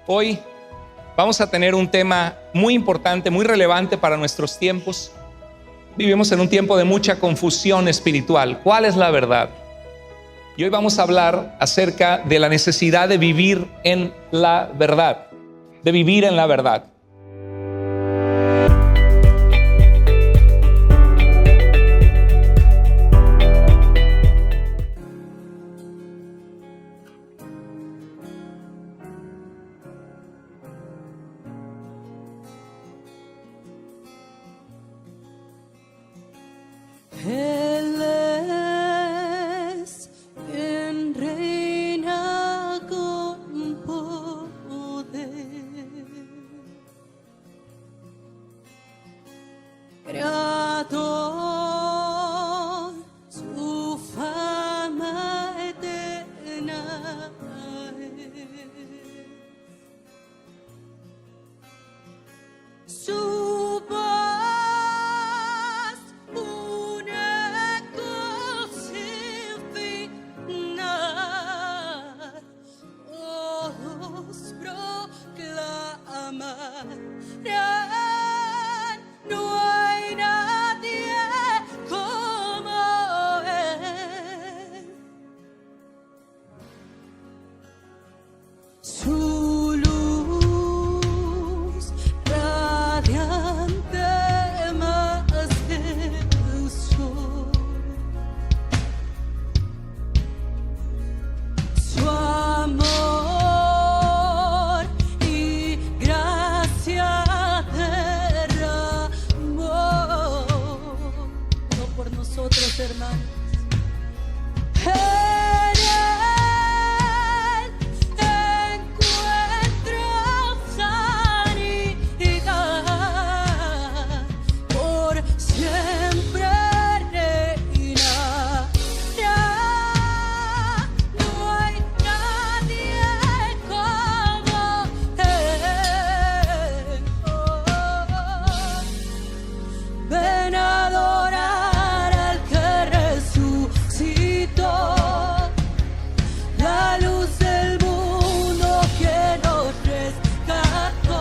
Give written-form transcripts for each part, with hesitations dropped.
Hoy vamos a tener un tema muy importante, muy relevante para nuestros tiempos. Vivimos en un tiempo de mucha confusión espiritual. ¿Cuál es la verdad? Y hoy vamos a hablar acerca de la necesidad de vivir en la verdad, de vivir en la verdad. Él es quien reina con poder, Creador, su fama eterna es. Su voz, un eco sin final, todos proclamarán: no hay nadie como Él. Su luz radiante más que el sol, su amor y gracia derramó, no por nosotros, hermanos. En Él encuentro sanidad, por siempre reinará. No hay nadie como Él. Ven a adorar al que resucitó, la luz del mundo que nos rescató.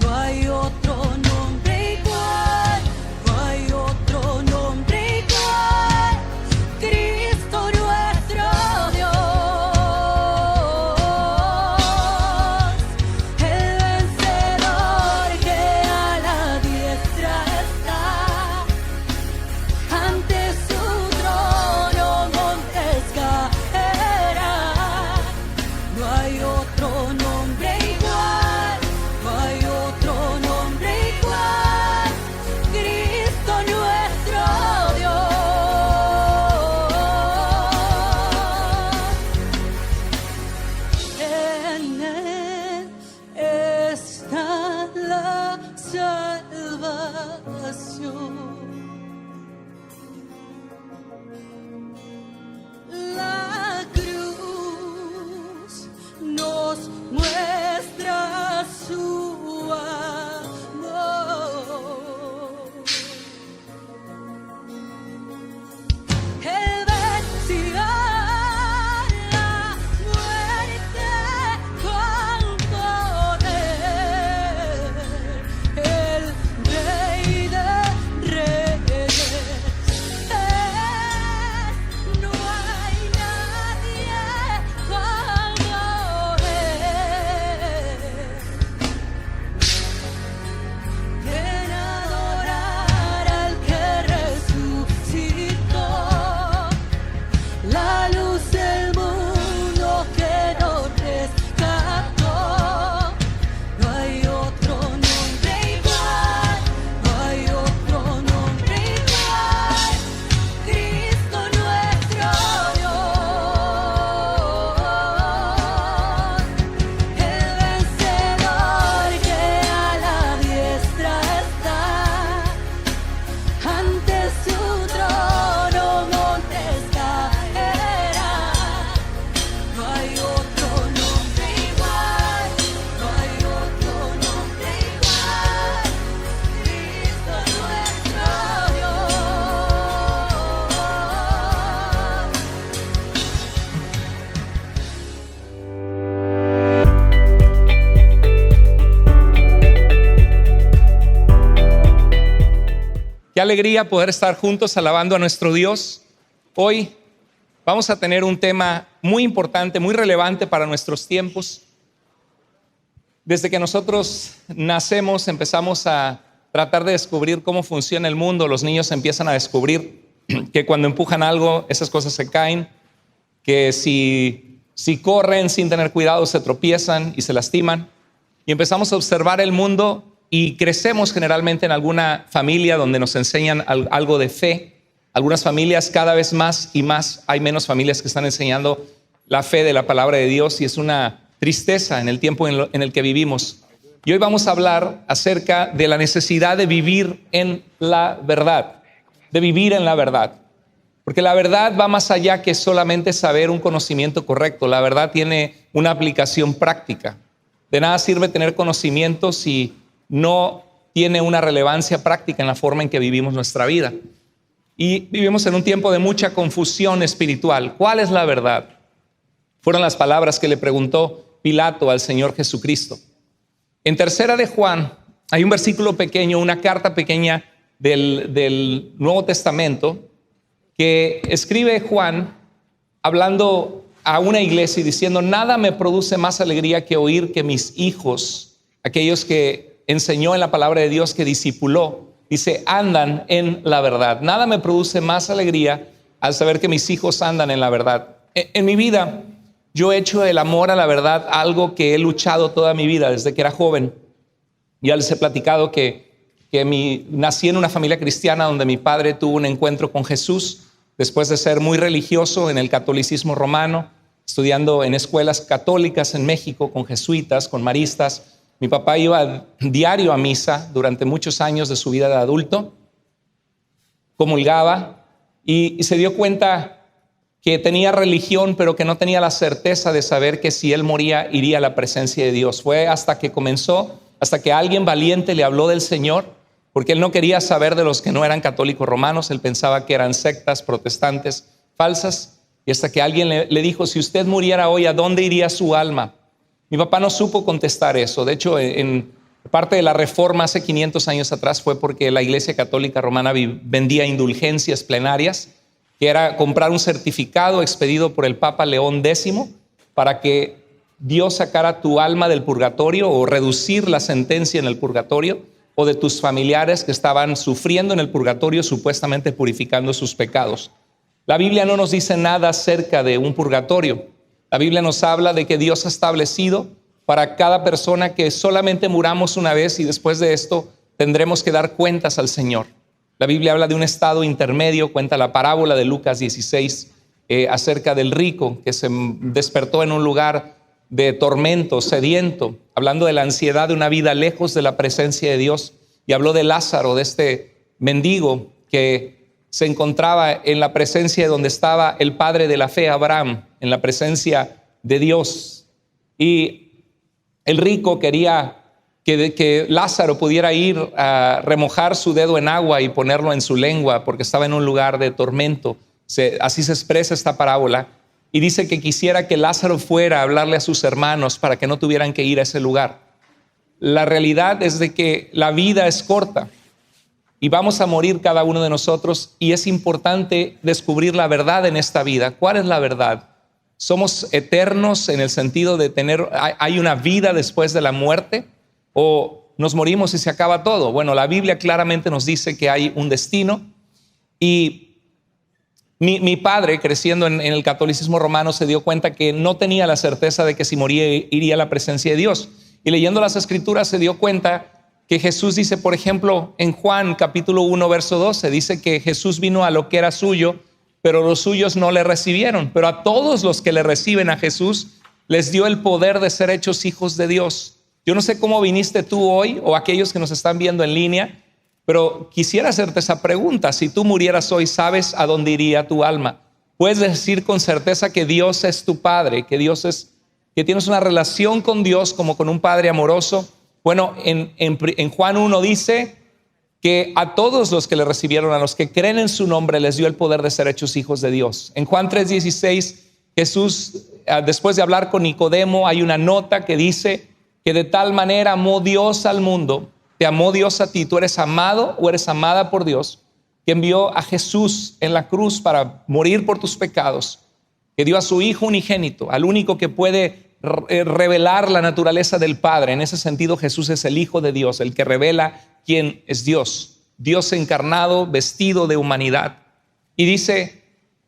No hay otro nombre igual, no hay otro nombre igual, Cristo nuestro Dios, el vencedor que a la diestra está. Ante su trono montes caerán. No hay otro nombre igual, no hay otro nombre igual, Cristo nuestro Dios. En Él está la salvación. La cruz nos muestra su amor. Él venció la muerte con poder, el Rey de Reyes es. No hay nadie como Él. alegría poder estar juntos alabando a nuestro Dios. Hoy vamos a tener un tema muy importante, muy relevante para nuestros tiempos. Desde que nosotros nacemos empezamos a tratar de descubrir cómo funciona el mundo. Los niños empiezan a descubrir que cuando empujan algo, esas cosas se caen, que si corren sin tener cuidado se tropiezan y se lastiman. Y empezamos a observar el mundo y crecemos generalmente en alguna familia donde nos enseñan algo de fe. Algunas familias cada vez más y más, hay menos familias que están enseñando la fe de la palabra de Dios, y es una tristeza en el tiempo en el que vivimos. Y hoy vamos a hablar acerca de la necesidad de vivir en la verdad, de vivir en la verdad. Porque la verdad va más allá que solamente saber un conocimiento correcto. La verdad tiene una aplicación práctica. De nada sirve tener conocimiento si no tiene una relevancia práctica en la forma en que vivimos nuestra vida. Y vivimos en un tiempo de mucha confusión espiritual. ¿Cuál es la verdad? Fueron las palabras que le preguntó Pilato al Señor Jesucristo. En Tercera de Juan hay un versículo pequeño, una carta pequeña del Nuevo Testamento que escribe Juan hablando a una iglesia y diciendo: nada me produce más alegría que oír que mis hijos, aquellos que enseñó en la palabra de Dios, que discipuló, dice, andan en la verdad. Nada me produce más alegría al saber que mis hijos andan en la verdad. En mi vida, yo he hecho el amor a la verdad algo que he luchado toda mi vida desde que era joven. Ya les he platicado que nací en una familia cristiana donde mi padre tuvo un encuentro con Jesús después de ser muy religioso en el catolicismo romano, estudiando en escuelas católicas en México con jesuitas, con maristas. Mi papá iba diario a misa durante muchos años de su vida de adulto, comulgaba y se dio cuenta que tenía religión, pero que no tenía la certeza de saber que si él moría iría a la presencia de Dios. Fue hasta que alguien valiente le habló del Señor, porque él no quería saber de los que no eran católicos romanos. Él pensaba que eran sectas protestantes falsas, y hasta que alguien le dijo: si usted muriera hoy, ¿a dónde iría su alma? Mi papá no supo contestar eso. De hecho, en parte de la reforma hace 500 años atrás fue porque la Iglesia Católica Romana vendía indulgencias plenarias, que era comprar un certificado expedido por el Papa León X para que Dios sacara tu alma del purgatorio, o reducir la sentencia en el purgatorio, o de tus familiares que estaban sufriendo en el purgatorio, supuestamente purificando sus pecados. La Biblia no nos dice nada acerca de un purgatorio. La Biblia nos habla de que Dios ha establecido para cada persona que solamente muramos una vez y después de esto tendremos que dar cuentas al Señor. La Biblia habla de un estado intermedio, cuenta la parábola de Lucas 16 acerca del rico que se despertó en un lugar de tormento, sediento, hablando de la ansiedad de una vida lejos de la presencia de Dios, y habló de Lázaro, de este mendigo que se encontraba en la presencia de donde estaba el padre de la fe, Abraham, en la presencia de Dios. Y el rico quería que Lázaro pudiera ir a remojar su dedo en agua y ponerlo en su lengua, porque estaba en un lugar de tormento. Así se expresa esta parábola. Y dice que quisiera que Lázaro fuera a hablarle a sus hermanos para que no tuvieran que ir a ese lugar. La realidad es de que la vida es corta y vamos a morir cada uno de nosotros, y es importante descubrir la verdad en esta vida. ¿Cuál es la verdad? ¿Somos eternos en el sentido de hay una vida después de la muerte, o nos morimos y se acaba todo? Bueno, la Biblia claramente nos dice que hay un destino, y mi padre, creciendo en el catolicismo romano, se dio cuenta que no tenía la certeza de que si moría iría a la presencia de Dios. Y leyendo las Escrituras se dio cuenta que Jesús dice, por ejemplo, en Juan capítulo 1, verso 12, dice que Jesús vino a lo que era suyo, pero los suyos no le recibieron. Pero a todos los que le reciben a Jesús les dio el poder de ser hechos hijos de Dios. Yo no sé cómo viniste tú hoy, o aquellos que nos están viendo en línea, pero quisiera hacerte esa pregunta. Si tú murieras hoy, ¿sabes a dónde iría tu alma? Puedes decir con certeza que Dios es tu Padre, que tienes una relación con Dios como con un Padre amoroso. Bueno, en Juan 1 dice que a todos los que le recibieron, a los que creen en su nombre, les dio el poder de ser hechos hijos de Dios. En Juan 3:16, Jesús, después de hablar con Nicodemo, hay una nota que dice que de tal manera amó Dios al mundo, te amó Dios a ti, tú eres amado o eres amada por Dios, que envió a Jesús en la cruz para morir por tus pecados, que dio a su Hijo unigénito, al único que puede revelar la naturaleza del Padre. En ese sentido, Jesús es el Hijo de Dios, el que revela quién es Dios, Dios encarnado, vestido de humanidad. Y dice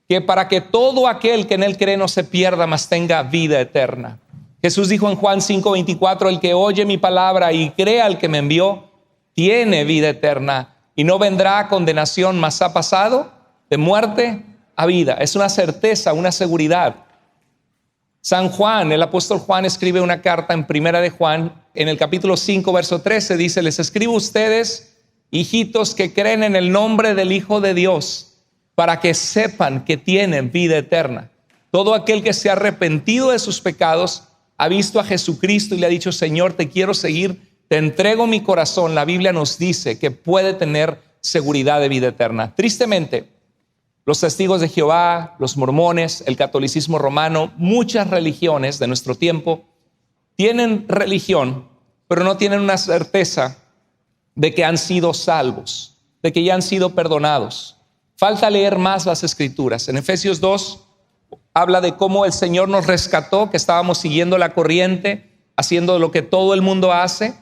que para que todo aquel que en él cree no se pierda, mas tenga vida eterna. Jesús dijo en Juan 5:24, el que oye mi palabra y crea al que me envió, tiene vida eterna y no vendrá a condenación, mas ha pasado de muerte a vida. Es una certeza, una seguridad. San Juan, el apóstol Juan, escribe una carta en Primera de Juan, en el capítulo 5, verso 13, dice: les escribo a ustedes, hijitos, que creen en el nombre del Hijo de Dios, para que sepan que tienen vida eterna. Todo aquel que se ha arrepentido de sus pecados ha visto a Jesucristo y le ha dicho: Señor, te quiero seguir, te entrego mi corazón. La Biblia nos dice que puede tener seguridad de vida eterna. Tristemente, los testigos de Jehová, los mormones, el catolicismo romano, muchas religiones de nuestro tiempo tienen religión, pero no tienen una certeza de que han sido salvos, de que ya han sido perdonados. Falta leer más las Escrituras. En Efesios 2 habla de cómo el Señor nos rescató, que estábamos siguiendo la corriente, haciendo lo que todo el mundo hace,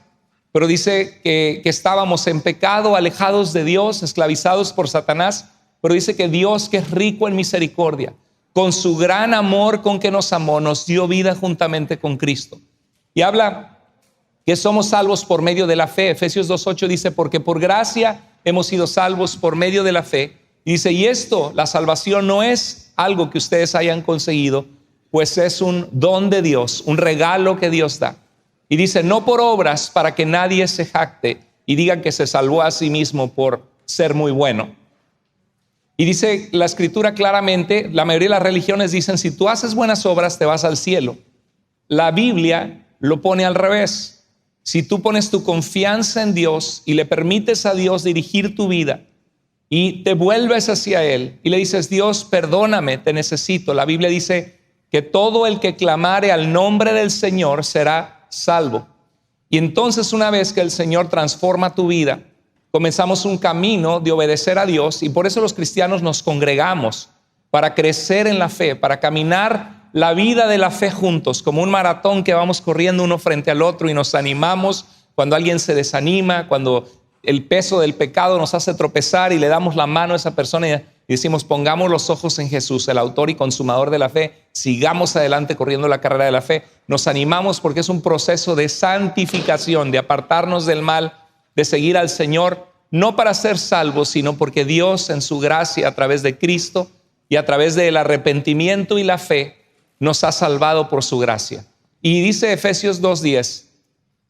pero dice que estábamos en pecado, alejados de Dios, esclavizados por Satanás. Pero dice que Dios, que es rico en misericordia, con su gran amor con que nos amó, nos dio vida juntamente con Cristo. Y habla que somos salvos por medio de la fe. Efesios 2:8 dice: porque por gracia hemos sido salvos por medio de la fe. Y dice: y esto, la salvación, no es algo que ustedes hayan conseguido, pues es un don de Dios, un regalo que Dios da. Y dice: no por obras, para que nadie se jacte y diga que se salvó a sí mismo por ser muy bueno. Y dice la Escritura claramente, la mayoría de las religiones dicen: si tú haces buenas obras, te vas al cielo. La Biblia lo pone al revés. Si tú pones tu confianza en Dios y le permites a Dios dirigir tu vida y te vuelves hacia Él y le dices: Dios, perdóname, te necesito. La Biblia dice que todo el que clamare al nombre del Señor será salvo. Y entonces, una vez que el Señor transforma tu vida, comenzamos un camino de obedecer a Dios, y por eso los cristianos nos congregamos para crecer en la fe, para caminar la vida de la fe juntos, como un maratón que vamos corriendo uno frente al otro y nos animamos cuando alguien se desanima, cuando el peso del pecado nos hace tropezar y le damos la mano a esa persona y decimos: pongamos los ojos en Jesús, el autor y consumador de la fe, sigamos adelante corriendo la carrera de la fe. Nos animamos porque es un proceso de santificación, de apartarnos del mal, de seguir al Señor, no para ser salvos, sino porque Dios, en su gracia, a través de Cristo y a través del arrepentimiento y la fe, nos ha salvado por su gracia. Y dice Efesios 2:10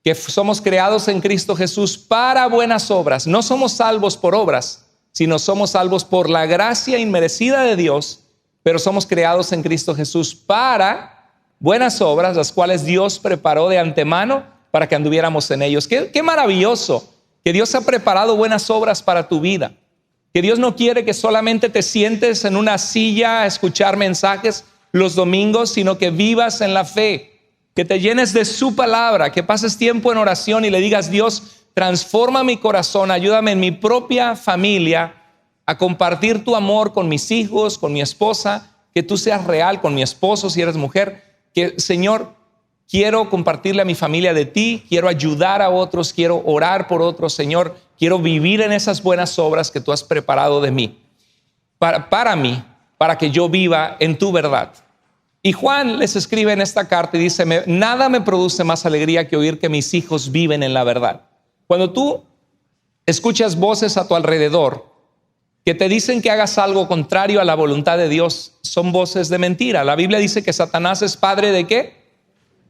que somos creados en Cristo Jesús para buenas obras. No somos salvos por obras, sino somos salvos por la gracia inmerecida de Dios, pero somos creados en Cristo Jesús para buenas obras, las cuales Dios preparó de antemano para que anduviéramos en ellos. Qué maravilloso que Dios ha preparado buenas obras para tu vida, que Dios no quiere que solamente te sientes en una silla a escuchar mensajes los domingos, sino que vivas en la fe, que te llenes de su palabra, que pases tiempo en oración y le digas: Dios, transforma mi corazón, ayúdame en mi propia familia a compartir tu amor con mis hijos, con mi esposa, que tú seas real con mi esposo si eres mujer, que Señor, quiero compartirle a mi familia de ti, quiero ayudar a otros, quiero orar por otros, Señor, quiero vivir en esas buenas obras que tú has preparado de mí, para mí, para que yo viva en tu verdad. Y Juan les escribe en esta carta y dice: nada me produce más alegría que oír que mis hijos viven en la verdad. Cuando tú escuchas voces a tu alrededor que te dicen que hagas algo contrario a la voluntad de Dios, son voces de mentira. La Biblia dice que Satanás es padre ¿de qué?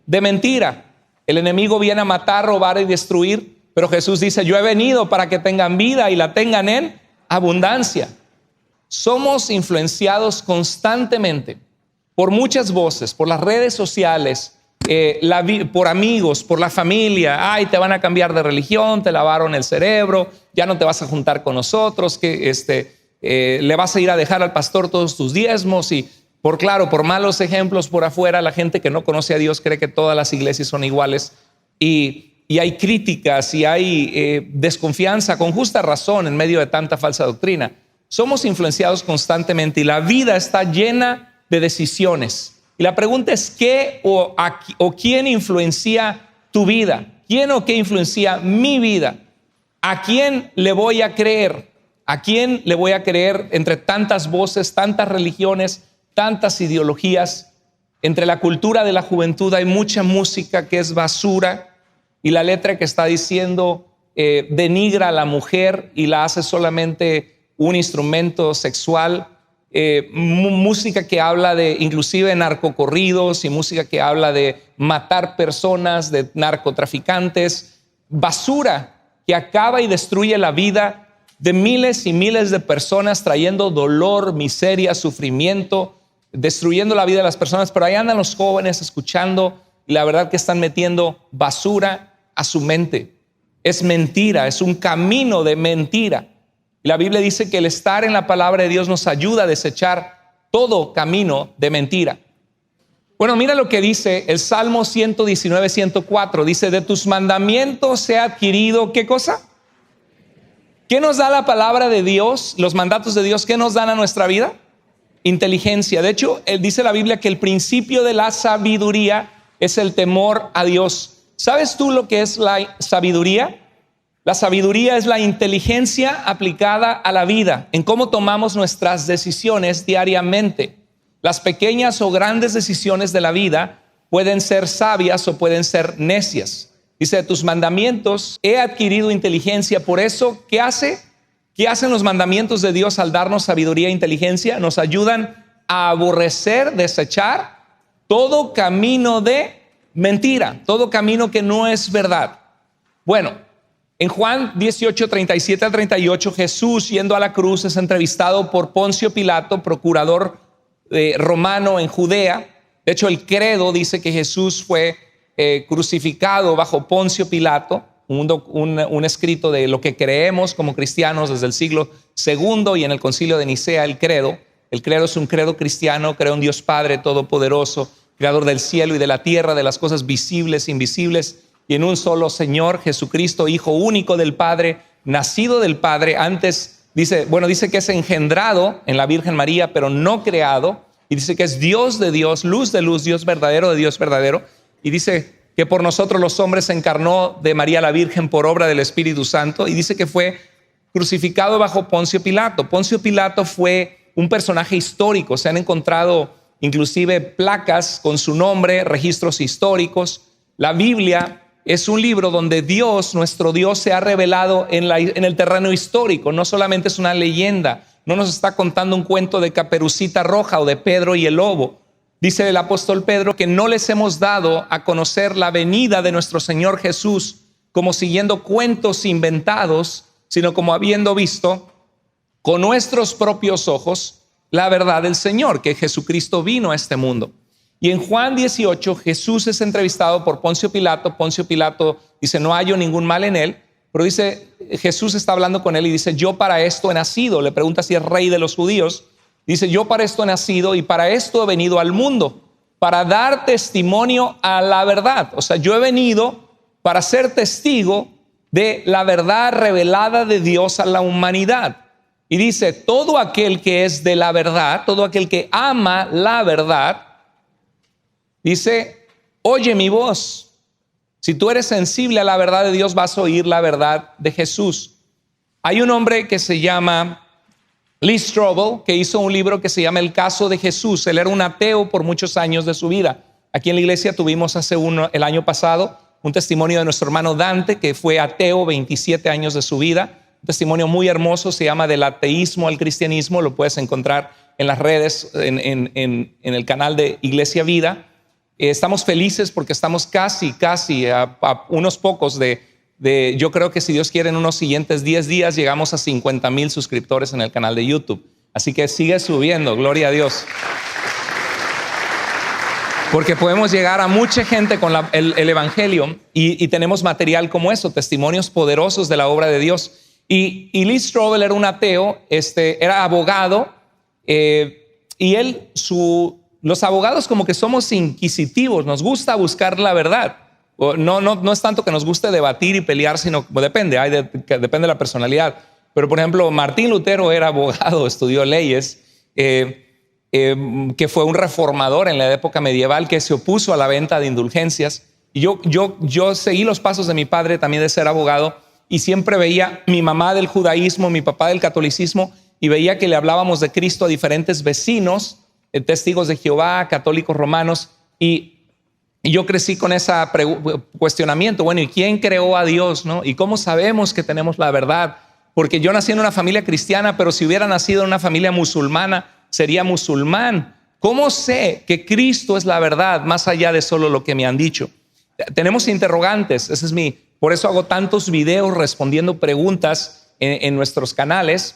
De mentira. El enemigo viene a matar, robar y destruir, pero Jesús dice: yo he venido para que tengan vida y la tengan en abundancia. Somos influenciados constantemente por muchas voces, por las redes sociales, por amigos, por la familia. Ay, te van a cambiar de religión, te lavaron el cerebro, ya no te vas a juntar con nosotros, que le vas a ir a dejar al pastor todos tus diezmos. Y por malos ejemplos por afuera, la gente que no conoce a Dios cree que todas las iglesias son iguales. Y y hay críticas y hay desconfianza con justa razón en medio de tanta falsa doctrina. Somos influenciados constantemente y la vida está llena de decisiones. Y la pregunta es ¿qué o quién influencia tu vida? ¿Quién o qué influencia mi vida? ¿A quién le voy a creer? ¿A quién le voy a creer entre tantas voces, tantas religiones, tantas ideologías? Entre la cultura de la juventud hay mucha música que es basura y la letra que está diciendo denigra a la mujer y la hace solamente un instrumento sexual. Música que habla de inclusive narcocorridos y música que habla de matar personas, de narcotraficantes. Basura que acaba y destruye la vida de miles y miles de personas, trayendo dolor, miseria, sufrimiento, destruyendo la vida de las personas. Pero ahí andan los jóvenes escuchando y la verdad que están metiendo basura a su mente. Es mentira, es un camino de mentira. Y la Biblia dice que el estar en la palabra de Dios nos ayuda a desechar todo camino de mentira. Bueno, mira lo que dice el Salmo 119, 104. Dice, de tus mandamientos he adquirido, ¿qué cosa? ¿Qué nos da la palabra de Dios? Los mandatos de Dios, ¿qué nos dan a nuestra vida? Inteligencia. De hecho, dice la Biblia que el principio de la sabiduría es el temor a Dios. ¿Sabes tú lo que es la sabiduría? La sabiduría es la inteligencia aplicada a la vida, en cómo tomamos nuestras decisiones diariamente. Las pequeñas o grandes decisiones de la vida pueden ser sabias o pueden ser necias. Dice, de tus mandamientos he adquirido inteligencia. Por eso, ¿qué hace? ¿Qué hacen los mandamientos de Dios al darnos sabiduría e inteligencia? Nos ayudan a aborrecer, desechar todo camino de mentira, todo camino que no es verdad. Bueno, en Juan 18, 37 al 38, Jesús yendo a la cruz es entrevistado por Poncio Pilato, procurador romano en Judea. De hecho, el credo dice que Jesús fue crucificado bajo Poncio Pilato, un escrito de lo que creemos como cristianos desde el siglo II y en el concilio de Nicea, el credo. El credo es un credo cristiano, creo en Dios Padre Todopoderoso, creador del cielo y de la tierra, de las cosas visibles e invisibles, y en un solo Señor, Jesucristo, Hijo único del Padre, nacido del Padre. Antes dice que es engendrado en la Virgen María, pero no creado. Y dice que es Dios de Dios, luz de luz, Dios verdadero de Dios verdadero. Y dice que por nosotros los hombres se encarnó de María la Virgen por obra del Espíritu Santo. Y dice que fue crucificado bajo Poncio Pilato. Poncio Pilato fue un personaje histórico. Se han encontrado inclusive placas con su nombre, registros históricos. La Biblia es un libro donde Dios, nuestro Dios, se ha revelado en el terreno histórico. No solamente es una leyenda, no nos está contando un cuento de Caperucita Roja o de Pedro y el lobo. Dice el apóstol Pedro que no les hemos dado a conocer la venida de nuestro Señor Jesús como siguiendo cuentos inventados, sino como habiendo visto con nuestros propios ojos la verdad del Señor, que Jesucristo vino a este mundo. Y en Juan 18, Jesús es entrevistado por Poncio Pilato. Poncio Pilato dice, no hallo ningún mal en él. Pero dice, Jesús está hablando con él y dice, yo para esto he nacido. Le pregunta si es rey de los judíos. Dice, yo para esto he nacido y para esto he venido al mundo, para dar testimonio a la verdad. O sea, yo he venido para ser testigo de la verdad revelada de Dios a la humanidad. Y dice, todo aquel que es de la verdad, todo aquel que ama la verdad, dice, oye mi voz. Si tú eres sensible a la verdad de Dios, vas a oír la verdad de Jesús. Hay un hombre que se llama Lee Strobel, que hizo un libro que se llama El caso de Jesús. Él era un ateo por muchos años de su vida. Aquí en la iglesia tuvimos el año pasado un testimonio de nuestro hermano Dante, que fue ateo 27 años de su vida. Un testimonio muy hermoso, se llama Del ateísmo al cristianismo. Lo puedes encontrar en las redes, en el canal de Iglesia Vida. Estamos felices porque estamos casi a unos pocos yo creo que si Dios quiere en unos siguientes 10 días llegamos a 50,000 suscriptores en el canal de YouTube. Así que sigue subiendo, gloria a Dios. Porque podemos llegar a mucha gente con el evangelio y tenemos material como eso, testimonios poderosos de la obra de Dios. Y Lee Strobel era un ateo, era abogado, y los abogados como que somos inquisitivos, nos gusta buscar la verdad. no es tanto que nos guste debatir y pelear, sino depende, depende de la personalidad. Pero, por ejemplo, Martín Lutero era abogado, estudió leyes, que fue un reformador en la época medieval que se opuso a la venta de indulgencias. Y yo seguí los pasos de mi padre también de ser abogado, y siempre veía mi mamá del judaísmo, mi papá del catolicismo, y veía que le hablábamos de Cristo a diferentes vecinos, testigos de Jehová, católicos romanos, y yo crecí con ese cuestionamiento. Bueno, ¿y quién creó a Dios, no? ¿Y cómo sabemos que tenemos la verdad? Porque yo nací en una familia cristiana, pero si hubiera nacido en una familia musulmana, sería musulmán. ¿Cómo sé que Cristo es la verdad más allá de solo lo que me han dicho? Tenemos interrogantes. Por eso hago tantos videos respondiendo preguntas en nuestros canales,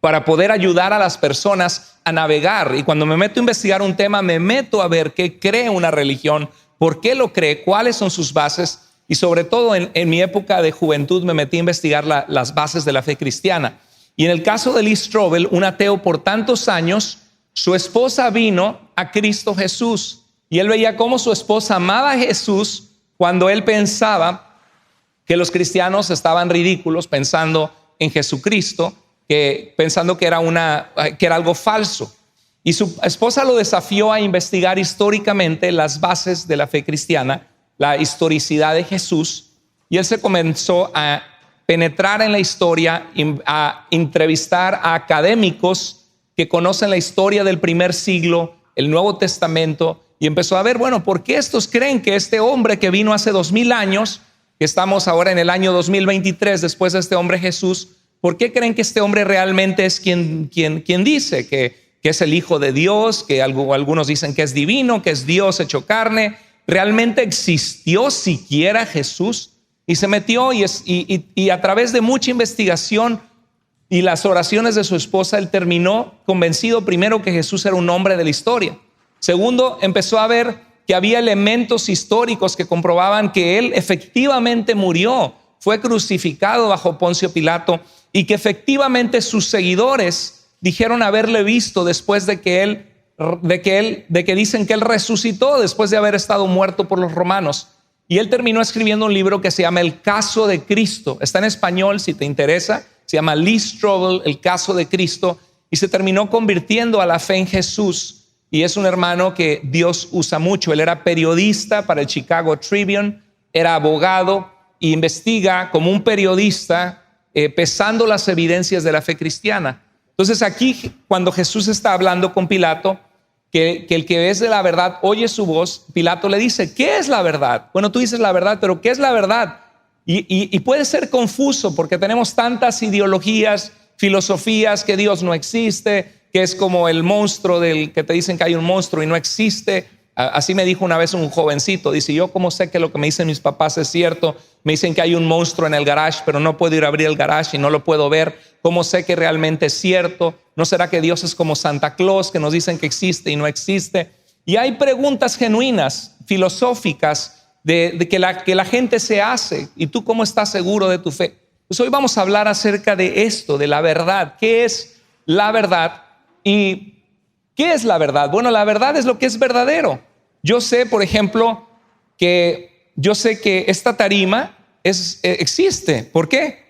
para poder ayudar a las personas a navegar. Y cuando me meto a investigar un tema, me meto a ver qué cree una religión, por qué lo cree, cuáles son sus bases. Y sobre todo en mi época de juventud me metí a investigar las bases de la fe cristiana. Y en el caso de Lee Strobel, un ateo por tantos años, su esposa vino a Cristo Jesús. Y él veía cómo su esposa amaba a Jesús cuando él pensaba que los cristianos estaban ridículos pensando en Jesucristo, pensando que era algo falso. Y su esposa lo desafió a investigar históricamente las bases de la fe cristiana, la historicidad de Jesús, y él se comenzó a penetrar en la historia, a entrevistar a académicos que conocen la historia del primer siglo, el Nuevo Testamento, y empezó a ver, bueno, ¿por qué estos creen que este hombre que vino hace 2000 años, que estamos ahora en el año 2023 después de este hombre Jesús, ¿por qué creen que este hombre realmente es quien dice que es el Hijo de Dios, que algunos dicen que es divino, que es Dios hecho carne? ¿Realmente existió siquiera Jesús? Y se metió y a través de mucha investigación y las oraciones de su esposa, él terminó convencido, primero, que Jesús era un hombre de la historia. Segundo, empezó a ver que había elementos históricos que comprobaban que él efectivamente murió, fue crucificado bajo Poncio Pilato, y que efectivamente sus seguidores dijeron haberle visto después de que dicen que él resucitó después de haber estado muerto por los romanos. Y él terminó escribiendo un libro que se llama El Caso de Cristo. Está en español si te interesa. Se llama Lee Strobel, El Caso de Cristo, y se terminó convirtiendo a la fe en Jesús. Y es un hermano que Dios usa mucho. Él era periodista para el Chicago Tribune, era abogado e investiga como un periodista, pesando las evidencias de la fe cristiana. Entonces aquí, cuando Jesús está hablando con Pilato, que el que es de la verdad oye su voz, Pilato le dice, ¿qué es la verdad? Bueno, tú dices la verdad, pero ¿qué es la verdad? Y puede ser confuso porque tenemos tantas ideologías, filosofías, que Dios no existe, que es como el monstruo del que te dicen que hay un monstruo y no existe. Así me dijo una vez un jovencito, dice, yo cómo sé que lo que me dicen mis papás es cierto. Me dicen que hay un monstruo en el garage, pero no puedo ir a abrir el garage y no lo puedo ver. ¿Cómo sé que realmente es cierto? ¿No será que Dios es como Santa Claus, que nos dicen que existe y no existe? Y hay preguntas genuinas, filosóficas, de que la gente se hace. ¿Y tú cómo estás seguro de tu fe? Pues hoy vamos a hablar acerca de esto, de la verdad. ¿Qué es la verdad? ¿Y qué es la verdad? Bueno, la verdad es lo que es verdadero. Yo sé, por ejemplo, que esta tarima existe. ¿Por qué?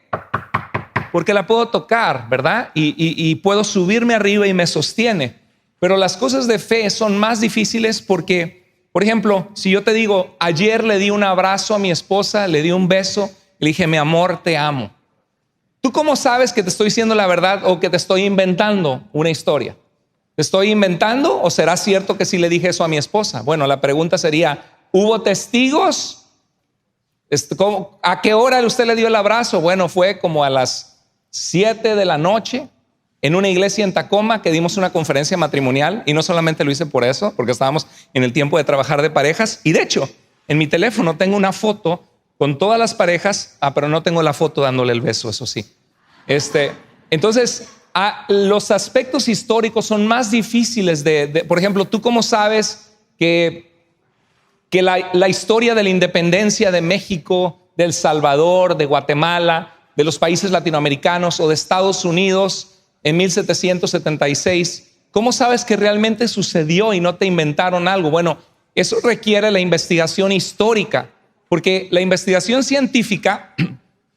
Porque la puedo tocar, ¿verdad? Y puedo subirme arriba y me sostiene. Pero las cosas de fe son más difíciles porque, por ejemplo, si yo te digo, ayer le di un abrazo a mi esposa, le di un beso, le dije, mi amor, te amo. ¿Tú cómo sabes que te estoy diciendo la verdad o que te estoy inventando una historia? ¿Te estoy inventando o será cierto que sí le dije eso a mi esposa? Bueno, la pregunta sería, ¿hubo testigos? ¿A qué hora usted le dio el abrazo? Bueno, fue como a las 7 de la noche en una iglesia en Tacoma que dimos una conferencia matrimonial, y no solamente lo hice por eso, porque estábamos en el tiempo de trabajar de parejas, y de hecho en mi teléfono tengo una foto con todas las parejas, pero no tengo la foto dándole el beso, eso sí. Entonces los aspectos históricos son más difíciles por ejemplo, ¿tú cómo sabes que la historia de la independencia de México, de El Salvador, de Guatemala, de los países latinoamericanos o de Estados Unidos en 1776, ¿cómo sabes que realmente sucedió y no te inventaron algo? Bueno, eso requiere la investigación histórica. Porque la investigación científica,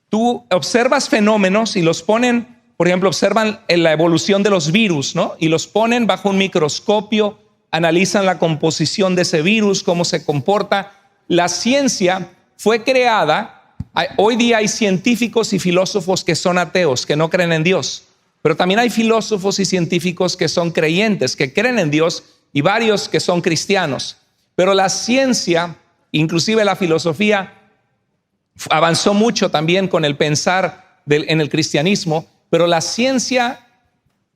tú observas fenómenos y los ponen, por ejemplo, observan la evolución de los virus, ¿no? Y los ponen bajo un microscopio, analizan la composición de ese virus, cómo se comporta. La ciencia fue creada, hoy día hay científicos y filósofos que son ateos, que no creen en Dios, pero también hay filósofos y científicos que son creyentes, que creen en Dios, y varios que son cristianos. Pero la ciencia, inclusive la filosofía, avanzó mucho también con el pensar en el cristianismo, pero la ciencia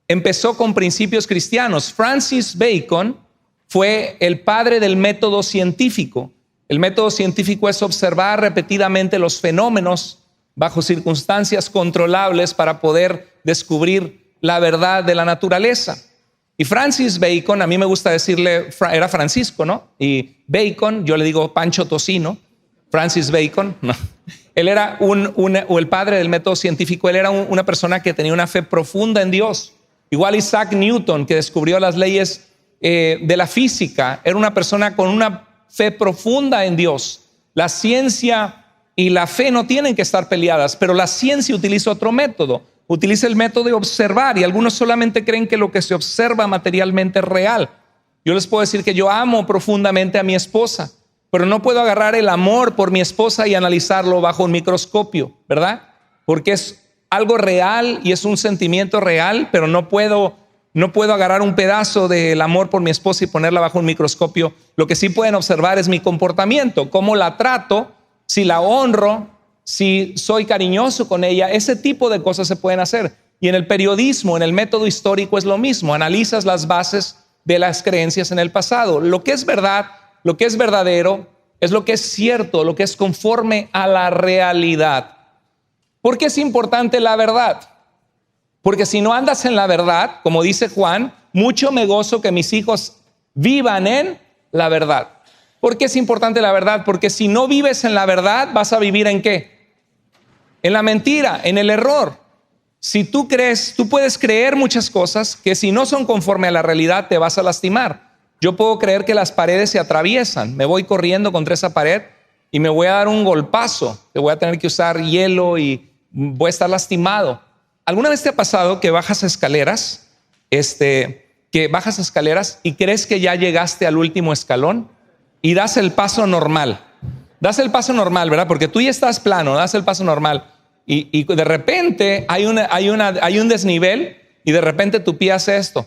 empezó con principios cristianos. Francis Bacon fue el padre del método científico. El método científico es observar repetidamente los fenómenos bajo circunstancias controlables para poder descubrir la verdad de la naturaleza. Y Francis Bacon, a mí me gusta decirle, era Francisco, ¿no? Y Bacon, yo le digo Pancho Tocino, Francis Bacon, no. Él era el padre del método científico. Él era una persona que tenía una fe profunda en Dios. Igual Isaac Newton, que descubrió las leyes de la física, era una persona con una fe profunda en Dios. La ciencia y la fe no tienen que estar peleadas, pero la ciencia utiliza otro método. Utiliza el método de observar, y algunos solamente creen que lo que se observa materialmente es real. Yo les puedo decir que yo amo profundamente a mi esposa, pero no puedo agarrar el amor por mi esposa y analizarlo bajo un microscopio, ¿verdad? Porque es algo real y es un sentimiento real, pero no puedo agarrar un pedazo del amor por mi esposa y ponerla bajo un microscopio. Lo que sí pueden observar es mi comportamiento, cómo la trato, si la honro, si soy cariñoso con ella. Ese tipo de cosas se pueden hacer. Y en el periodismo, en el método histórico es lo mismo. Analizas las bases de las creencias en el pasado. Lo que es verdad, lo que es verdadero, es lo que es cierto, lo que es conforme a la realidad. ¿Por qué es importante la verdad? Porque si no andas en la verdad, como dice Juan, mucho me gozo que mis hijos vivan en la verdad. ¿Por qué es importante la verdad? Porque si no vives en la verdad, ¿vas a vivir en qué? En la mentira, en el error. Si tú crees, tú puedes creer muchas cosas que si no son conforme a la realidad te vas a lastimar. Yo puedo creer que las paredes se atraviesan. Me voy corriendo contra esa pared y me voy a dar un golpazo. Que voy a tener que usar hielo y voy a estar lastimado. ¿Alguna vez te ha pasado que bajas escaleras, y crees que ya llegaste al último escalón y das el paso normal? Das el paso normal, ¿verdad? Porque tú ya estás plano, das el paso normal y de repente hay un desnivel y de repente tu pie hace esto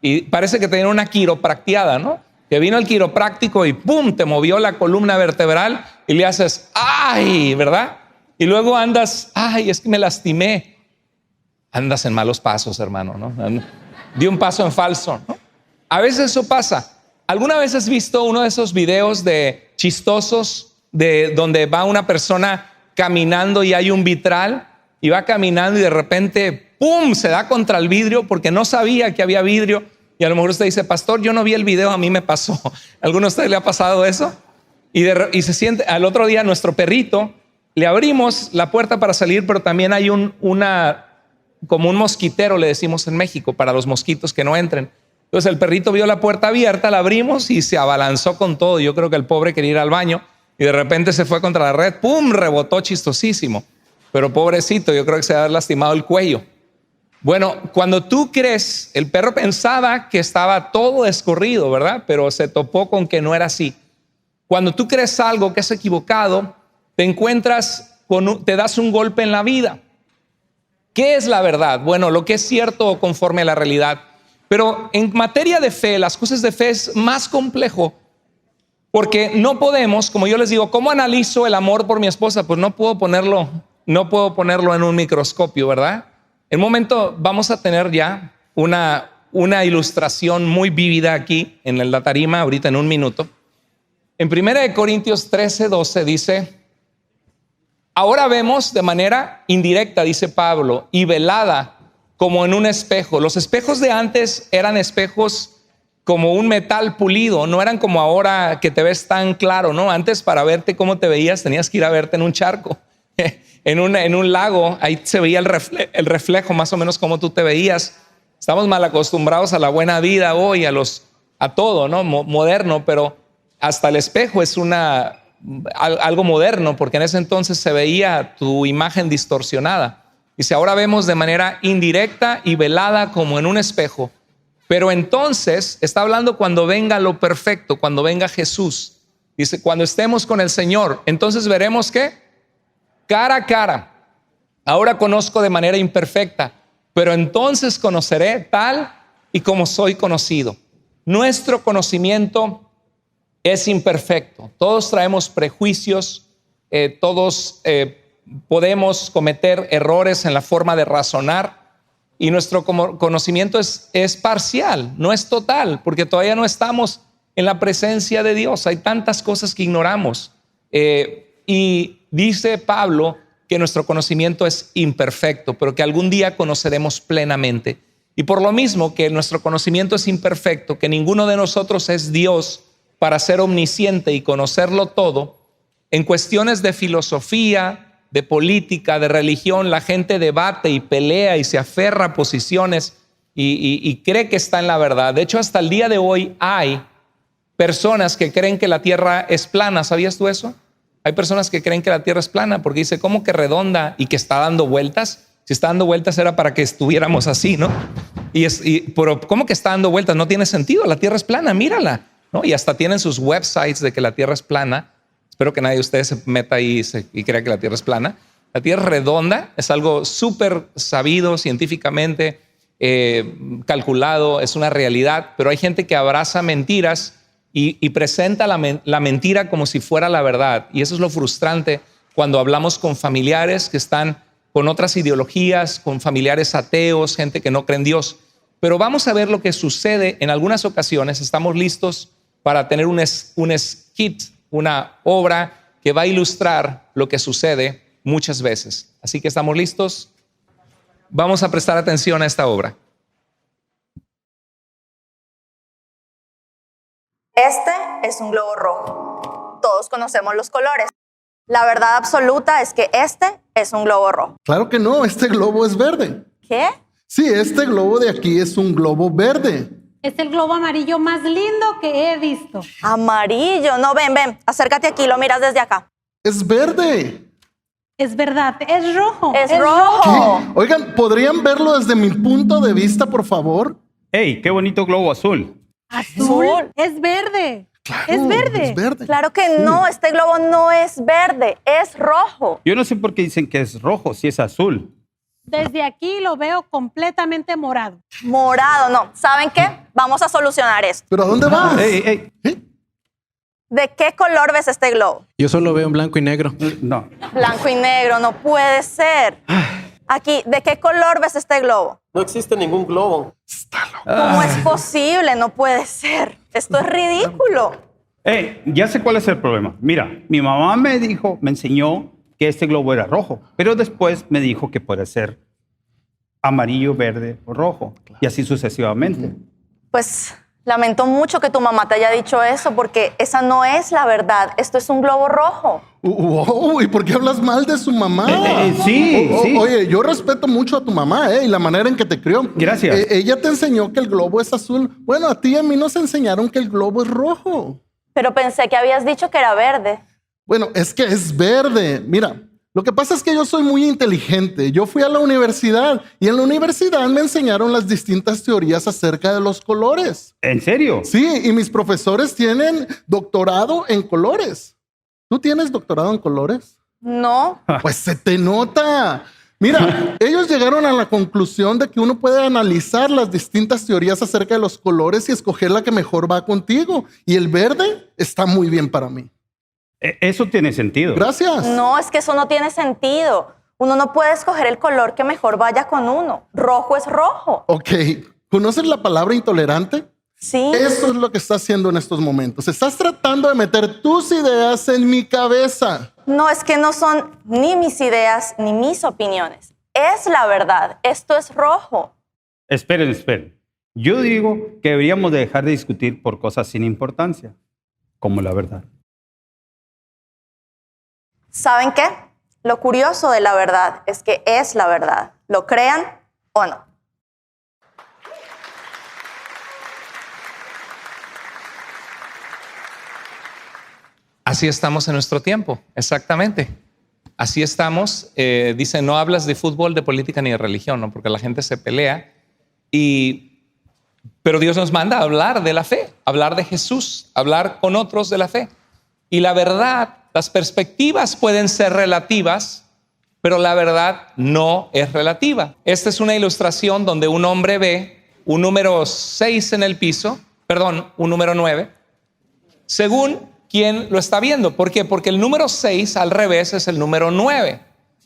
y parece que te tiene una quiropractiada, ¿no? Que vino el quiropráctico y ¡pum! Te movió la columna vertebral y le haces ¡ay! ¿Verdad? Y luego andas ¡ay! Es que me lastimé. Andas en malos pasos, hermano, ¿no? Di un paso en falso, ¿no? A veces eso pasa. ¿Alguna vez has visto uno de esos videos de chistosos de donde va una persona caminando y hay un vitral y va caminando y de repente ¡pum! Se da contra el vidrio porque no sabía que había vidrio? Y a lo mejor usted dice, pastor, yo no vi el video, a mí me pasó. ¿A alguno de ustedes le ha pasado eso? Y se siente, al otro día nuestro perrito, le abrimos la puerta para salir, pero también hay como un mosquitero, le decimos en México, para los mosquitos que no entren. Entonces el perrito vio la puerta abierta, la abrimos y se abalanzó con todo. Yo creo que el pobre quería ir al baño y de repente se fue contra la red, ¡pum! Rebotó chistosísimo. Pero pobrecito, yo creo que se había lastimado el cuello. Bueno, cuando tú crees, el perro pensaba que estaba todo escurrido, ¿verdad? Pero se topó con que no era así. Cuando tú crees algo que es equivocado, te das un golpe en la vida. ¿Qué es la verdad? Bueno, lo que es cierto conforme a la realidad. Pero en materia de fe, las cosas de fe es más complejo, porque no podemos, como yo les digo, ¿cómo analizo el amor por mi esposa? Pues no puedo ponerlo en un microscopio, ¿verdad? En un momento vamos a tener ya una ilustración muy vívida aquí en la tarima, ahorita en un minuto. En 1 Corintios 13:12 dice: ahora vemos de manera indirecta, dice Pablo, y velada como en un espejo. Los espejos de antes eran espejos como un metal pulido, no eran como ahora que te ves tan claro, ¿no? Antes, para verte cómo te veías, tenías que ir a verte en un charco, en un lago. Ahí se veía el reflejo más o menos como tú te veías. Estamos mal acostumbrados a la buena vida hoy, a todo, ¿no? Moderno, pero hasta el espejo es una algo moderno, porque en ese entonces se veía tu imagen distorsionada. Dice, ahora vemos de manera indirecta y velada como en un espejo. Pero entonces está hablando cuando venga lo perfecto, cuando venga Jesús. Dice, cuando estemos con el Señor, entonces veremos ¿qué? Cara a cara. Ahora conozco de manera imperfecta, pero entonces conoceré tal y como soy conocido. Nuestro conocimiento es imperfecto. Todos traemos prejuicios, todos podemos cometer errores en la forma de razonar. Y nuestro conocimiento es parcial, no es total, porque todavía no estamos en la presencia de Dios. Hay tantas cosas que ignoramos. Y dice Pablo que nuestro conocimiento es imperfecto, pero que algún día conoceremos plenamente. Y por lo mismo que nuestro conocimiento es imperfecto, que ninguno de nosotros es Dios para ser omnisciente y conocerlo todo, en cuestiones de filosofía, de política, de religión, la gente debate y pelea y se aferra a posiciones y cree que está en la verdad. De hecho, hasta el día de hoy hay personas que creen que la tierra es plana. ¿Sabías tú eso? Hay personas que creen que la tierra es plana porque dice, ¿cómo que redonda y que está dando vueltas? Si está dando vueltas era para que estuviéramos así, ¿no? Pero ¿cómo que está dando vueltas? No tiene sentido, la tierra es plana, mírala, ¿no? Y hasta tienen sus websites de que la tierra es plana. Espero que nadie de ustedes se meta ahí y crea que la tierra es plana. La tierra es redonda, es algo súper sabido científicamente, calculado, es una realidad, pero hay gente que abraza mentiras y presenta la mentira como si fuera la verdad. Y eso es lo frustrante cuando hablamos con familiares que están con otras ideologías, con familiares ateos, gente que no cree en Dios. Pero vamos a ver lo que sucede en algunas ocasiones. Estamos listos para tener un skit, una obra que va a ilustrar lo que sucede muchas veces. Así que estamos listos. Vamos a prestar atención a esta obra. Este es un globo rojo. Todos conocemos los colores. La verdad absoluta es que este es un globo rojo. Claro que no, este globo es verde. ¿Qué? Sí, este globo de aquí es un globo verde. Es el globo amarillo más lindo que he visto. Amarillo. No, ven, acércate aquí, lo miras desde acá. Es verde. Es verdad, es rojo. Es rojo. ¿Qué? Oigan, ¿podrían verlo desde mi punto de vista, por favor? ¡Ey, qué bonito globo azul! Azul. Azul. Es verde. Claro, Es verde. Es verde. Claro que no, este globo no es verde, es rojo. Yo no sé por qué dicen que es rojo si es azul. Desde aquí lo veo completamente morado. Morado, no. ¿Saben qué? Vamos a solucionar esto. ¿Pero a dónde vas? ¡Ey! ¿Eh? ¿De qué color ves este globo? Yo solo veo en blanco y negro. No. Blanco y negro, no puede ser. Aquí, ¿de qué color ves este globo? No existe ningún globo. Está loco. ¿Cómo es posible? No puede ser. Esto es ridículo. ¡Ey! Ya sé cuál es el problema. Mira, mi mamá me enseñó que este globo era rojo, pero después me dijo que puede ser amarillo, verde o rojo, y así sucesivamente. Pues lamento mucho que tu mamá te haya dicho eso, porque esa no es la verdad. Esto es un globo rojo. Wow, ¿y por qué hablas mal de su mamá? Sí. Oye, yo respeto mucho a tu mamá, y la manera en que te crió. Gracias. Ella te enseñó que el globo es azul. Bueno, a ti y a mí nos enseñaron que el globo es rojo. Pero pensé que habías dicho que era verde. Bueno, es que es verde. Mira, lo que pasa es que yo soy muy inteligente. Yo fui a la universidad y en la universidad me enseñaron las distintas teorías acerca de los colores. ¿En serio? Sí, y mis profesores tienen doctorado en colores. ¿Tú tienes doctorado en colores? No. Pues se te nota. Mira, ellos llegaron a la conclusión de que uno puede analizar las distintas teorías acerca de los colores y escoger la que mejor va contigo. Y el verde está muy bien para mí. Eso tiene sentido. Gracias. No, es que eso no tiene sentido. Uno no puede escoger el color que mejor vaya con uno. Rojo es rojo. Ok, ¿conoces la palabra intolerante? Sí. Eso es lo que estás haciendo en estos momentos. Estás tratando de meter tus ideas en mi cabeza. No, es que no son ni mis ideas ni mis opiniones. Es la verdad. Esto es rojo. Esperen. Yo digo que deberíamos de dejar de discutir por cosas sin importancia, como la verdad. ¿Saben qué? Lo curioso de la verdad es que es la verdad. ¿Lo crean o no? Así estamos en nuestro tiempo, exactamente. Así estamos. Dice, no hablas de fútbol, de política ni de religión, ¿no? Porque la gente se pelea. Pero Dios nos manda a hablar de la fe, hablar de Jesús, hablar con otros de la fe. Y la verdad, las perspectivas pueden ser relativas, pero la verdad no es relativa. Esta es una ilustración donde un hombre ve un número 6 en el piso, un número 9, según quien lo está viendo. ¿Por qué? Porque el número 6 al revés es el número 9.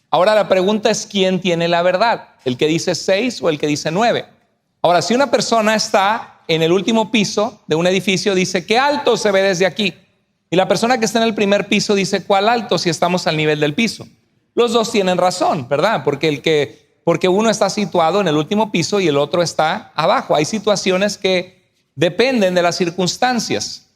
Ahora la pregunta es, ¿quién tiene la verdad? ¿El que dice 6 o el que dice 9? Ahora, si una persona está en el último piso de un edificio, dice, ¿qué alto se ve desde aquí? Y la persona que está en el primer piso dice, ¿cuál alto si estamos al nivel del piso? Los dos tienen razón, ¿verdad? Porque uno está situado en el último piso y el otro está abajo. Hay situaciones que dependen de las circunstancias,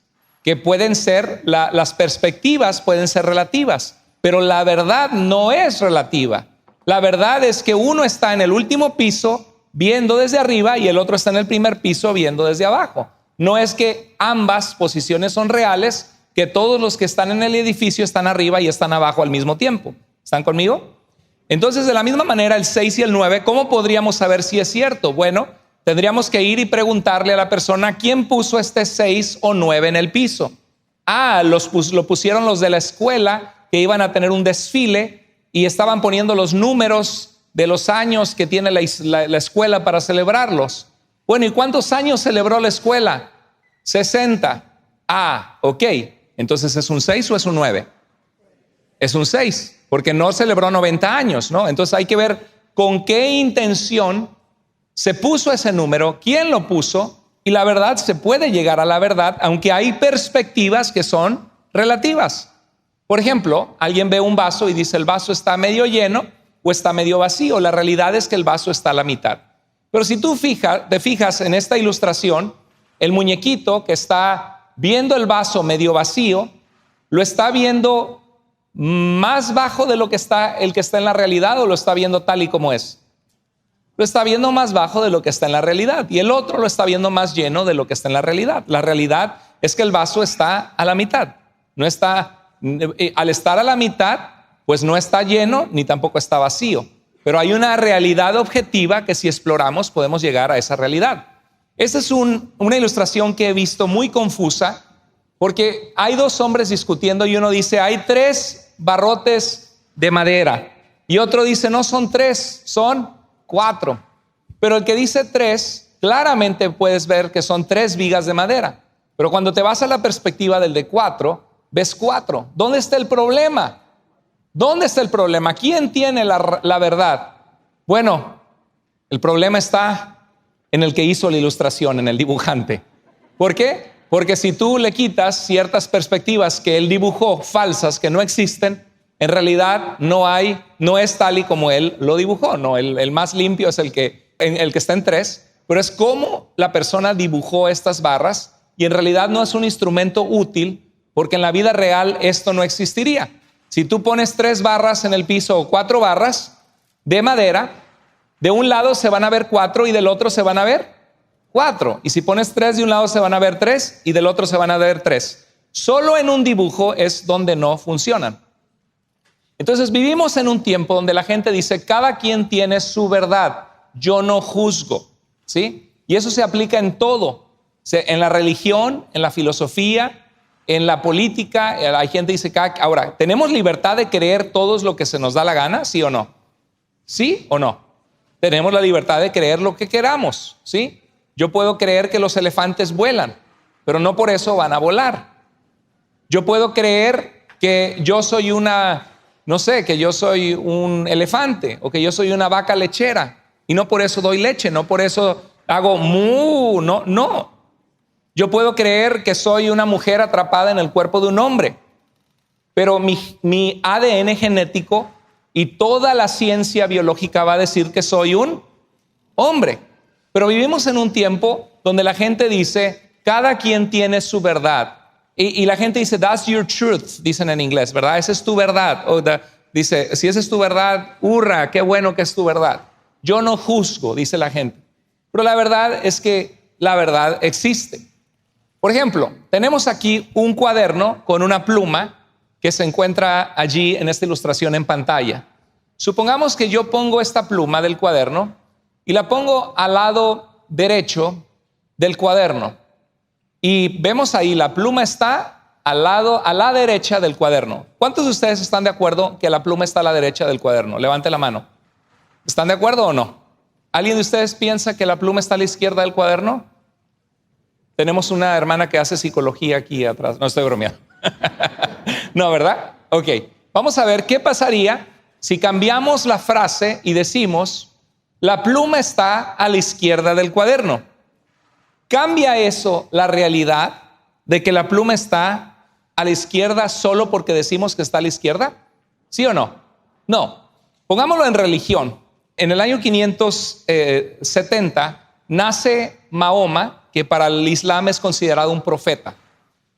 que pueden ser, las perspectivas pueden ser relativas, pero la verdad no es relativa. La verdad es que uno está en el último piso viendo desde arriba y el otro está en el primer piso viendo desde abajo. No es que ambas posiciones son reales, que todos los que están en el edificio están arriba y están abajo al mismo tiempo. ¿Están conmigo? Entonces, de la misma manera, el 6 y el 9, ¿cómo podríamos saber si es cierto? Bueno, tendríamos que ir y preguntarle a la persona, ¿quién puso este 6 o 9 en el piso? Lo pusieron los de la escuela que iban a tener un desfile y estaban poniendo los números de los años que tiene la escuela para celebrarlos. Bueno, ¿y cuántos años celebró la escuela? 60. Ok. Entonces, ¿es un 6 o es un 9? Es un 6, porque no celebró 90 años, ¿no? Entonces hay que ver con qué intención se puso ese número, quién lo puso, y la verdad, se puede llegar a la verdad, aunque hay perspectivas que son relativas. Por ejemplo, alguien ve un vaso y dice, el vaso está medio lleno o está medio vacío. La realidad es que el vaso está a la mitad. Pero si tú te fijas en esta ilustración, el muñequito que está viendo el vaso medio vacío, lo está viendo más bajo de lo que está el que está en la realidad, o lo está viendo tal y como es. Lo está viendo más bajo de lo que está en la realidad, y el otro lo está viendo más lleno de lo que está en la realidad. La realidad es que el vaso está a la mitad. No está, al estar a la mitad, pues no está lleno ni tampoco está vacío. Pero hay una realidad objetiva que si exploramos podemos llegar a esa realidad. Esta es una ilustración que he visto muy confusa, porque hay dos hombres discutiendo y uno dice, hay 3 barrotes de madera, y otro dice, no son 3, son 4. Pero el que dice 3, claramente puedes ver que son 3 vigas de madera. Pero cuando te vas a la perspectiva del de 4, ves 4. ¿Dónde está el problema? ¿Dónde está el problema? ¿Quién tiene la verdad? Bueno, el problema está en el que hizo la ilustración, en el dibujante. ¿Por qué? Porque si tú le quitas ciertas perspectivas que él dibujó, falsas, que no existen, en realidad no es tal y como él lo dibujó. No, el más limpio es el que está en 3, pero es como la persona dibujó estas barras, y en realidad no es un instrumento útil, porque en la vida real esto no existiría. Si tú pones 3 barras en el piso o 4 barras de madera, de un lado se van a ver 4 y del otro se van a ver 4. Y si pones 3 de un lado se van a ver 3 y del otro se van a ver 3. Solo en un dibujo es donde no funcionan. Entonces vivimos en un tiempo donde la gente dice, cada quien tiene su verdad, yo no juzgo, ¿sí? Y eso se aplica en todo, en la religión, en la filosofía, en la política. Hay gente que dice, ahora, ¿tenemos libertad de creer todos lo que se nos da la gana? ¿Sí o no? ¿Sí o no? Tenemos la libertad de creer lo que queramos, ¿sí? Yo puedo creer que los elefantes vuelan, pero no por eso van a volar. Yo puedo creer que yo soy que yo soy un elefante, o que yo soy una vaca lechera, y no por eso doy leche, no por eso hago mu, no. Yo puedo creer que soy una mujer atrapada en el cuerpo de un hombre, pero mi ADN genético y toda la ciencia biológica va a decir que soy un hombre. Pero vivimos en un tiempo donde la gente dice, cada quien tiene su verdad. Y la gente dice, that's your truth, dicen en inglés, ¿verdad? Esa es tu verdad. Dice, si esa es tu verdad, hurra, qué bueno que es tu verdad. Yo no juzgo, dice la gente. Pero la verdad es que la verdad existe. Por ejemplo, tenemos aquí un cuaderno con una pluma que se encuentra allí en esta ilustración en pantalla. Supongamos que yo pongo esta pluma del cuaderno y la pongo al lado derecho del cuaderno. Y vemos ahí, la pluma está a la derecha del cuaderno. ¿Cuántos de ustedes están de acuerdo que la pluma está a la derecha del cuaderno? Levante la mano. ¿Están de acuerdo o no? ¿Alguien de ustedes piensa que la pluma está a la izquierda del cuaderno? Tenemos una hermana que hace psicología aquí atrás. No, estoy bromeando. No, ¿verdad? Ok. Vamos a ver qué pasaría si cambiamos la frase y decimos, la pluma está a la izquierda del cuaderno. ¿Cambia eso la realidad de que la pluma está a la izquierda solo porque decimos que está a la izquierda? ¿Sí o no? No. Pongámoslo en religión. En el año 570 nace Mahoma, que para el Islam es considerado un profeta,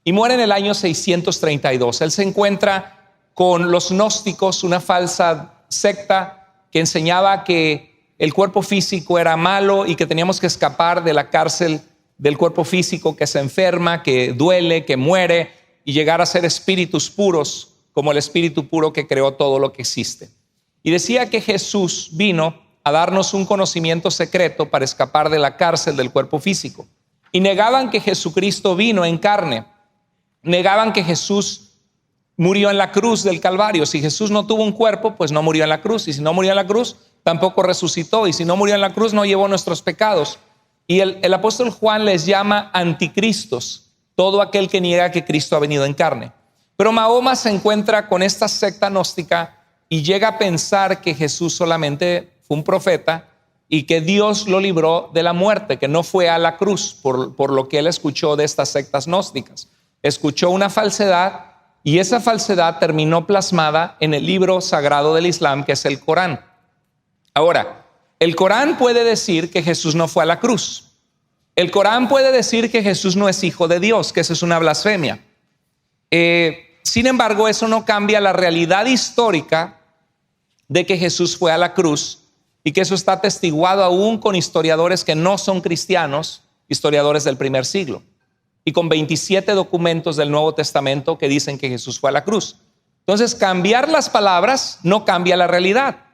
y muere en el año 632. Él se encuentra con los gnósticos, una falsa secta que enseñaba que el cuerpo físico era malo y que teníamos que escapar de la cárcel del cuerpo físico que se enferma, que duele, que muere, y llegar a ser espíritus puros, como el espíritu puro que creó todo lo que existe. Y decía que Jesús vino a darnos un conocimiento secreto para escapar de la cárcel del cuerpo físico. Y negaban que Jesucristo vino en carne. Negaban que Jesús murió en la cruz del Calvario. Si Jesús no tuvo un cuerpo, pues no murió en la cruz. Y si no murió en la cruz, tampoco resucitó. Y si no murió en la cruz, no llevó nuestros pecados. Y el apóstol Juan les llama anticristos, todo aquel que niega que Cristo ha venido en carne. Pero Mahoma se encuentra con esta secta gnóstica y llega a pensar que Jesús solamente fue un profeta y que Dios lo libró de la muerte, que no fue a la cruz por lo que él escuchó de estas sectas gnósticas. Escuchó una falsedad y esa falsedad terminó plasmada en el libro sagrado del Islam, que es el Corán. Ahora, el Corán puede decir que Jesús no fue a la cruz. El Corán puede decir que Jesús no es hijo de Dios, que eso es una blasfemia. Sin embargo, eso no cambia la realidad histórica de que Jesús fue a la cruz y que eso está atestiguado aún con historiadores que no son cristianos, historiadores del primer siglo, y con 27 documentos del Nuevo Testamento que dicen que Jesús fue a la cruz. Entonces, cambiar las palabras no cambia la realidad.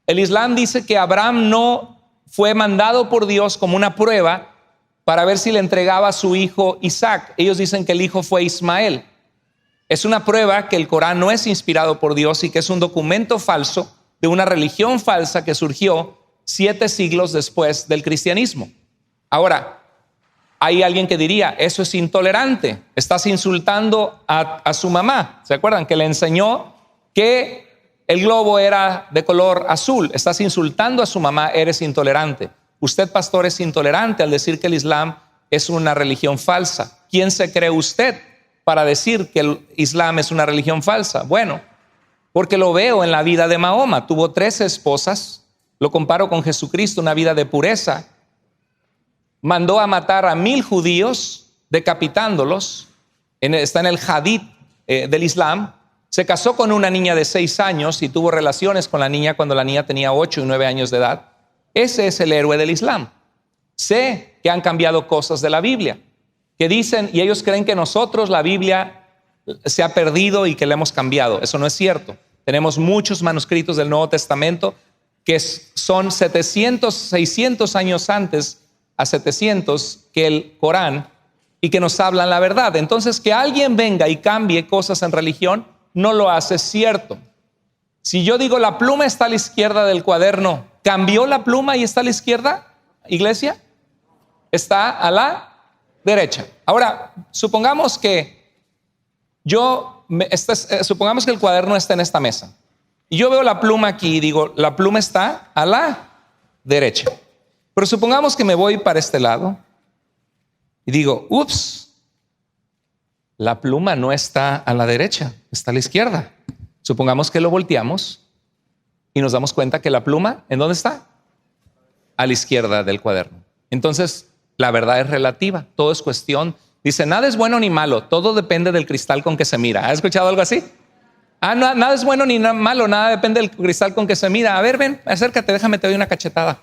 El Islam dice que Abraham no fue mandado por Dios como una prueba para ver si le entregaba a su hijo Isaac. Ellos dicen que el hijo fue Ismael. Es una prueba que el Corán no es inspirado por Dios y que es un documento falso de una religión falsa que surgió 7 siglos después del cristianismo. Ahora, hay alguien que diría, eso es intolerante, estás insultando a su mamá. ¿Se acuerdan? Que le enseñó que el globo era de color azul. Estás insultando a su mamá, eres intolerante. Usted, pastor, es intolerante al decir que el Islam es una religión falsa. ¿Quién se cree usted para decir que el Islam es una religión falsa? Bueno, porque lo veo en la vida de Mahoma. Tuvo 13 esposas. Lo comparo con Jesucristo, una vida de pureza. Mandó a matar a 1000 judíos, decapitándolos. Está en el hadith del Islam. Se casó con una niña de 6 años y tuvo relaciones con la niña cuando la niña tenía 8 y 9 años de edad. Ese es el héroe del Islam. Sé que han cambiado cosas de la Biblia, que dicen, y ellos creen que nosotros, la Biblia, se ha perdido y que la hemos cambiado. Eso no es cierto. Tenemos muchos manuscritos del Nuevo Testamento que son 700, 600 años antes a 700 que el Corán y que nos hablan la verdad. Entonces, que alguien venga y cambie cosas en religión no lo hace cierto. Si yo digo la pluma está a la izquierda del cuaderno, ¿cambió la pluma y está a la izquierda, iglesia? Está a la derecha. Ahora, supongamos que supongamos que el cuaderno está en esta mesa y yo veo la pluma aquí y digo, la pluma está a la derecha. Pero supongamos que me voy para este lado y digo, ups, la pluma no está a la derecha, está a la izquierda. Supongamos que lo volteamos y nos damos cuenta que la pluma, ¿en dónde está? A la izquierda del cuaderno. Entonces, la verdad es relativa, todo es cuestión. Dice, nada es bueno ni malo, todo depende del cristal con que se mira. ¿Has escuchado algo así? Nada es bueno ni malo, nada depende del cristal con que se mira. A ver, ven, acércate, déjame, te doy una cachetada.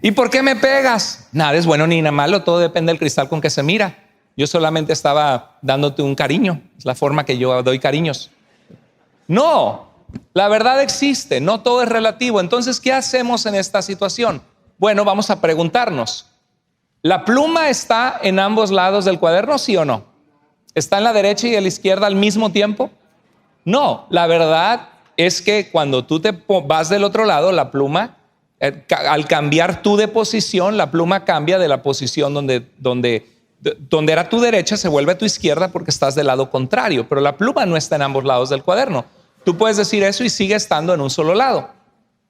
¿Y por qué me pegas? Nada es bueno ni malo, todo depende del cristal con que se mira. Yo solamente estaba dándote un cariño. Es la forma que yo doy cariños. No, la verdad existe, no todo es relativo. Entonces, ¿qué hacemos en esta situación? Bueno, vamos a preguntarnos. ¿La pluma está en ambos lados del cuaderno, sí o no? ¿Está en la derecha y en la izquierda al mismo tiempo? No, la verdad es que cuando tú te vas del otro lado, la pluma, al cambiar tú de posición, la pluma cambia de la posición donde era tu derecha, se vuelve a tu izquierda porque estás del lado contrario, pero la pluma no está en ambos lados del cuaderno. Tú puedes decir eso y sigue estando en un solo lado.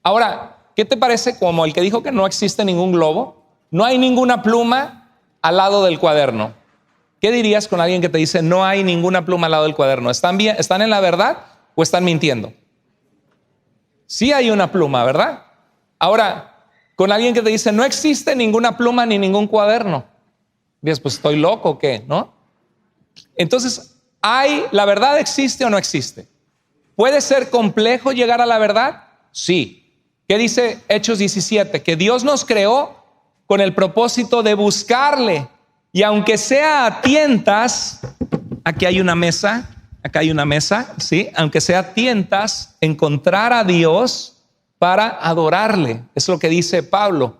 Ahora, ¿qué te parece como el que dijo que no existe ningún globo? No hay ninguna pluma al lado del cuaderno. ¿Qué dirías con alguien que te dice no hay ninguna pluma al lado del cuaderno? ¿Están en la verdad o están mintiendo? Sí hay una pluma, ¿verdad? Ahora, con alguien que te dice no existe ninguna pluma ni ningún cuaderno. Dices, pues estoy loco o qué, ¿no? Entonces, ¿la verdad existe o no existe? ¿Puede ser complejo llegar a la verdad? Sí. ¿Qué dice Hechos 17? Que Dios nos creó con el propósito de buscarle. Y aunque sea a tientas, aquí hay una mesa, acá hay una mesa, ¿sí? Aunque sea a tientas, encontrar a Dios para adorarle. Es lo que dice Pablo,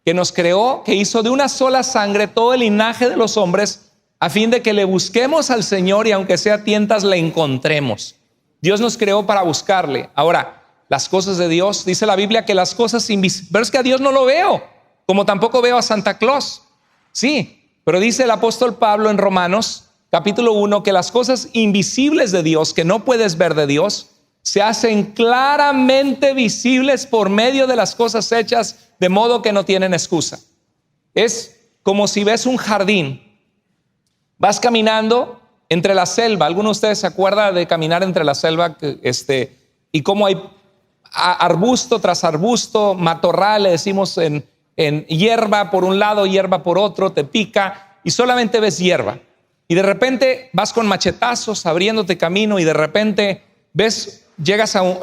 que nos creó, que hizo de una sola sangre todo el linaje de los hombres, a fin de que le busquemos al Señor y aunque sea a tientas, le encontremos. Dios nos creó para buscarle. Ahora, las cosas de Dios, dice la Biblia que las cosas invisibles, pero es que a Dios no lo veo, como tampoco veo a Santa Claus. Sí, pero dice el apóstol Pablo en Romanos, capítulo 1, que las cosas invisibles de Dios, que no puedes ver de Dios, se hacen claramente visibles por medio de las cosas hechas, de modo que no tienen excusa. Es como si ves un jardín, vas caminando entre la selva. ¿Alguno de ustedes se acuerda de caminar entre la selva? Y cómo hay arbusto tras arbusto, matorral, le decimos en hierba por un lado, hierba por otro, te pica y solamente ves hierba. Y de repente vas con machetazos abriéndote camino y de repente ves,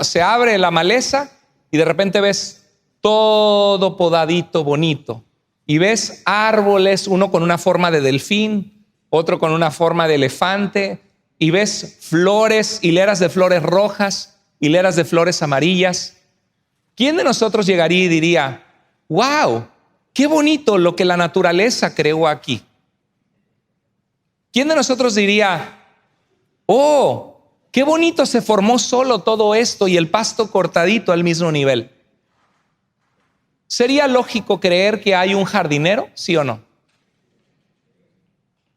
se abre la maleza y de repente ves todo podadito, bonito. Y ves árboles, uno con una forma de delfín, otro con una forma de elefante, y ves flores, hileras de flores rojas, hileras de flores amarillas. ¿Quién de nosotros llegaría y diría, wow, qué bonito lo que la naturaleza creó aquí? ¿Quién de nosotros diría, oh, qué bonito se formó solo todo esto y el pasto cortadito al mismo nivel? ¿Sería lógico creer que hay un jardinero, sí o no?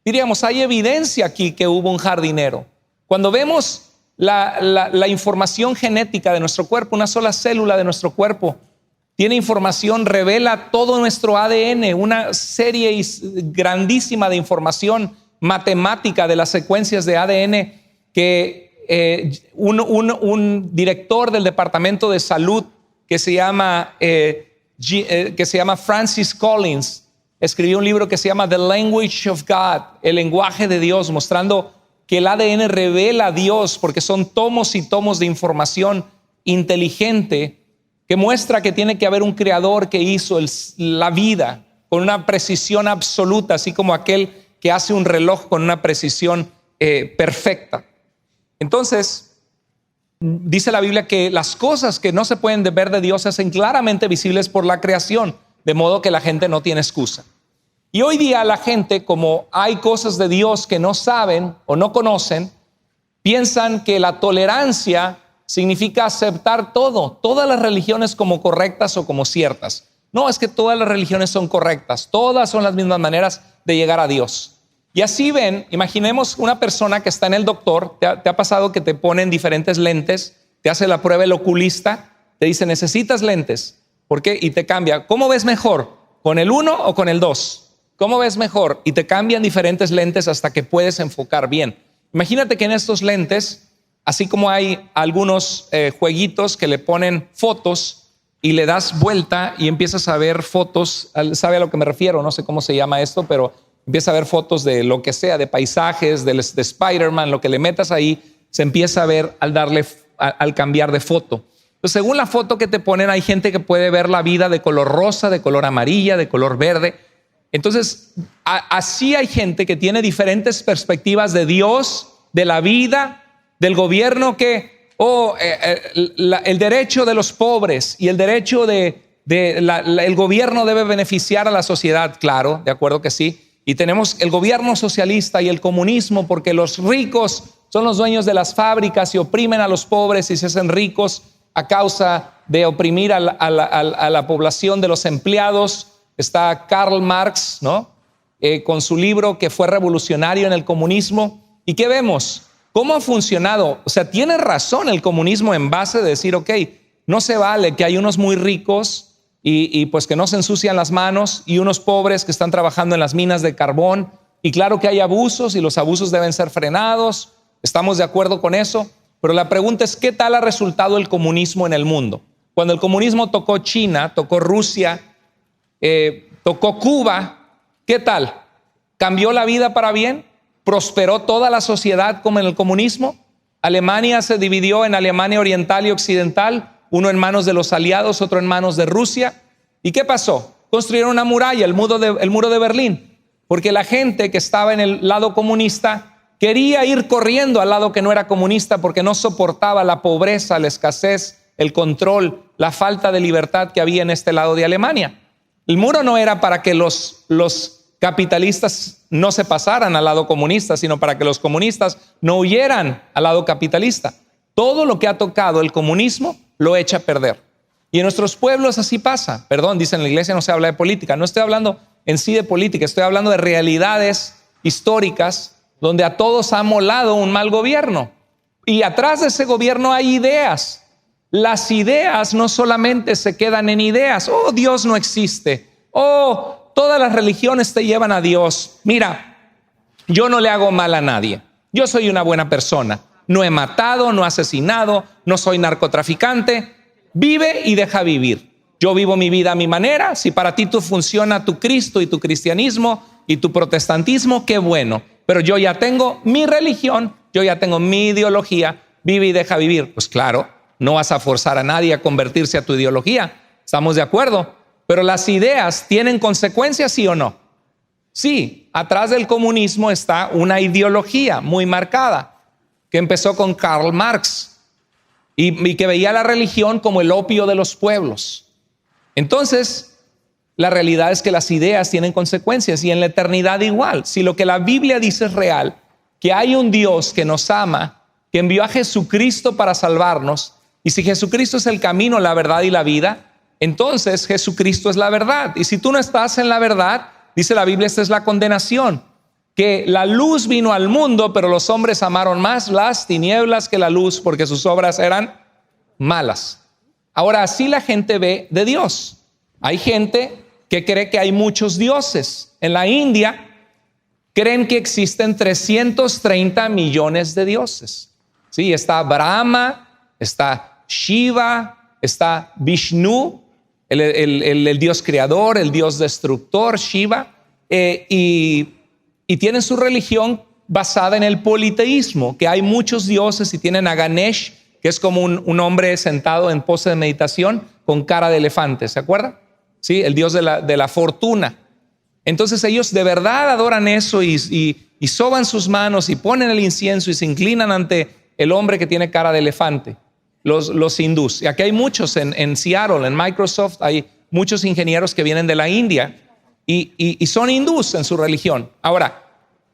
Diríamos, hay evidencia aquí que hubo un jardinero. Cuando vemos la información genética de nuestro cuerpo, una sola célula de nuestro cuerpo tiene información, revela todo nuestro ADN, una serie grandísima de información matemática de las secuencias de ADN que un director del Departamento de Salud que se llama Francis Collins escribió un libro que se llama The Language of God, el lenguaje de Dios, mostrando que el ADN revela a Dios porque son tomos y tomos de información inteligente que muestra que tiene que haber un creador que hizo la vida con una precisión absoluta, así como aquel que hace un reloj con una precisión perfecta. Entonces, dice la Biblia que las cosas que no se pueden ver de Dios se hacen claramente visibles por la creación, de modo que la gente no tiene excusa. Y hoy día la gente, como hay cosas de Dios que no saben o no conocen, piensan que la tolerancia significa aceptar todas las religiones como correctas o como ciertas. No, es que todas las religiones son correctas, todas son las mismas maneras de llegar a Dios. Y así ven, imaginemos una persona que está en el doctor, te ha pasado que te ponen diferentes lentes, te hace la prueba el oculista, te dice necesitas lentes, ¿por qué? Y te cambia, ¿cómo ves mejor? ¿Con el 1 o con el 2? ¿Cómo ves mejor? Y te cambian diferentes lentes hasta que puedes enfocar bien. Imagínate que en estos lentes, así como hay algunos jueguitos que le ponen fotos y le das vuelta y empiezas a ver fotos, sabe a lo que me refiero, no sé cómo se llama esto, pero empieza a ver fotos de lo que sea, de paisajes, de Spider-Man, lo que le metas ahí, se empieza a ver al cambiar de foto. Entonces, según la foto que te ponen, hay gente que puede ver la vida de color rosa, de color amarilla, de color verde. Entonces, así hay gente que tiene diferentes perspectivas de Dios, de la vida, del gobierno, que el derecho de los pobres y el derecho el gobierno debe beneficiar a la sociedad. Claro, de acuerdo que sí. Y tenemos el gobierno socialista y el comunismo, porque los ricos son los dueños de las fábricas y oprimen a los pobres y se hacen ricos a causa de oprimir a la población de los empleados. Está Karl Marx, ¿no? Con su libro que fue revolucionario en el comunismo. ¿Y qué vemos? ¿Cómo ha funcionado? O sea, tiene razón el comunismo en base de decir, ok, no se vale que hay unos muy ricos y pues que no se ensucian las manos y unos pobres que están trabajando en las minas de carbón. Y claro que hay abusos y los abusos deben ser frenados. Estamos de acuerdo con eso. Pero la pregunta es, ¿qué tal ha resultado el comunismo en el mundo? Cuando el comunismo tocó China, tocó Rusia, tocó Cuba, ¿qué tal? ¿Cambió la vida para bien? ¿Prosperó toda la sociedad como en el comunismo? Alemania se dividió en Alemania Oriental y Occidental, uno en manos de los aliados, otro en manos de Rusia. ¿Y qué pasó? Construyeron una muralla, el muro de Berlín, porque la gente que estaba en el lado comunista quería ir corriendo al lado que no era comunista porque no soportaba la pobreza, la escasez, el control, la falta de libertad que había en este lado de Alemania. El muro no era para que los capitalistas no se pasaran al lado comunista, sino para que los comunistas no huyeran al lado capitalista. Todo lo que ha tocado el comunismo lo echa a perder. Y en nuestros pueblos así pasa. Perdón, dicen en la iglesia no se habla de política. No estoy hablando en sí de política, estoy hablando de realidades históricas donde a todos ha molado un mal gobierno. Y atrás de ese gobierno hay ideas. Las ideas no solamente se quedan en ideas. Oh, Dios no existe. Oh, todas las religiones te llevan a Dios. Mira, yo no le hago mal a nadie. Yo soy una buena persona. No he matado, no he asesinado, no soy narcotraficante. Vive y deja vivir. Yo vivo mi vida a mi manera. Si para ti funciona tu Cristo y tu cristianismo y tu protestantismo, qué bueno. Pero yo ya tengo mi religión, yo ya tengo mi ideología. Vive y deja vivir. Pues claro, no vas a forzar a nadie a convertirse a tu ideología. ¿Estamos de acuerdo? Pero las ideas tienen consecuencias, ¿sí o no? Sí, atrás del comunismo está una ideología muy marcada que empezó con Karl Marx y que veía la religión como el opio de los pueblos. Entonces, la realidad es que las ideas tienen consecuencias y en la eternidad igual. Si lo que la Biblia dice es real, que hay un Dios que nos ama, que envió a Jesucristo para salvarnos, y si Jesucristo es el camino, la verdad y la vida, entonces Jesucristo es la verdad. Y si tú no estás en la verdad, dice la Biblia, esta es la condenación, que la luz vino al mundo, pero los hombres amaron más las tinieblas que la luz, porque sus obras eran malas. Ahora, así la gente ve de Dios. Hay gente que cree que hay muchos dioses. En la India creen que existen 330 millones de dioses. Sí, está Brahma, está Shiva, está Vishnu, el Dios creador, el Dios destructor, Shiva, y tienen su religión basada en el politeísmo, que hay muchos dioses, y tienen a Ganesh, que es como un hombre sentado en pose de meditación con cara de elefante, ¿se acuerdan? Sí, el dios de la fortuna. Entonces ellos de verdad adoran eso y soban sus manos y ponen el incienso y se inclinan ante el hombre que tiene cara de elefante, los hindús. Y aquí hay muchos en Seattle, en Microsoft, hay muchos ingenieros que vienen de la India y son hindús en su religión. Ahora,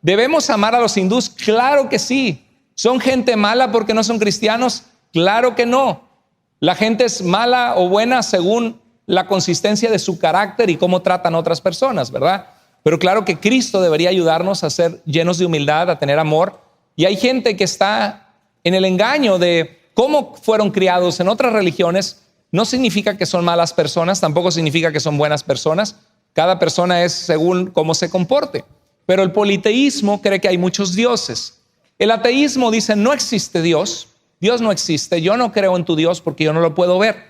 ¿debemos amar a los hindús? Claro que sí. ¿Son gente mala porque no son cristianos? Claro que no. La gente es mala o buena según la consistencia de su carácter y cómo tratan a otras personas, ¿verdad? Pero claro que Cristo debería ayudarnos a ser llenos de humildad, a tener amor. Y hay gente que está en el engaño de cómo fueron criados en otras religiones. No significa que son malas personas, tampoco significa que son buenas personas. Cada persona es según cómo se comporte. Pero el politeísmo cree que hay muchos dioses. El ateísmo dice no existe Dios. Dios no existe. Yo no creo en tu Dios porque yo no lo puedo ver.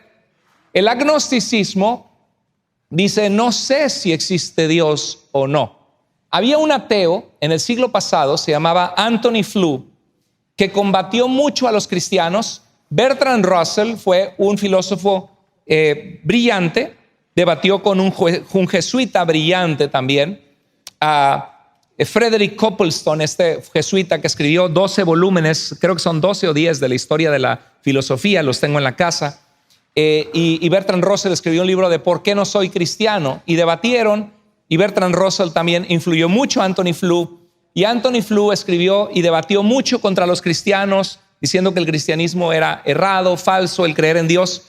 El agnosticismo dice no sé si existe Dios o no. Había un ateo en el siglo pasado, se llamaba Anthony Flew, que combatió mucho a los cristianos. Bertrand Russell fue un filósofo brillante debatió con un jesuita brillante también, Frederick Copleston, este jesuita que escribió 12 volúmenes, creo que son 12 o 10 de la historia de la filosofía, los tengo en la casa. Y Bertrand Russell escribió un libro de ¿Por qué no soy cristiano? Y debatieron, y Bertrand Russell también influyó mucho a Anthony Flew, y Anthony Flew escribió y debatió mucho contra los cristianos, diciendo que el cristianismo era errado, falso, el creer en Dios.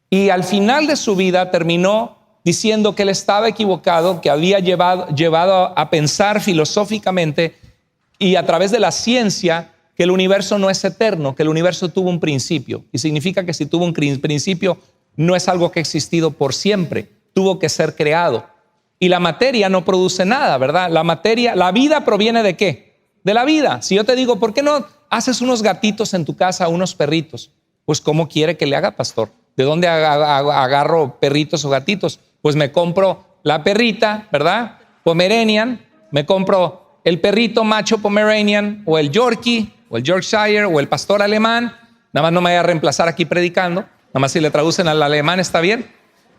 Y al final de su vida terminó diciendo que él estaba equivocado, que había llevado a pensar filosóficamente y a través de la ciencia que el universo no es eterno, que el universo tuvo un principio. Y significa que si tuvo un principio, no es algo que ha existido por siempre, tuvo que ser creado. Y la materia no produce nada, ¿verdad? La vida proviene ¿de qué? De la vida. Si yo te digo, ¿por qué no haces unos gatitos en tu casa, unos perritos? Pues ¿cómo quiere que le haga, pastor? ¿De dónde agarro perritos o gatitos? Pues me compro la perrita, ¿verdad? Pomeranian, me compro el perrito macho Pomeranian o el Yorkie o el Yorkshire o el pastor alemán. Nada más no me vaya a reemplazar aquí predicando, nada más si le traducen al alemán está bien.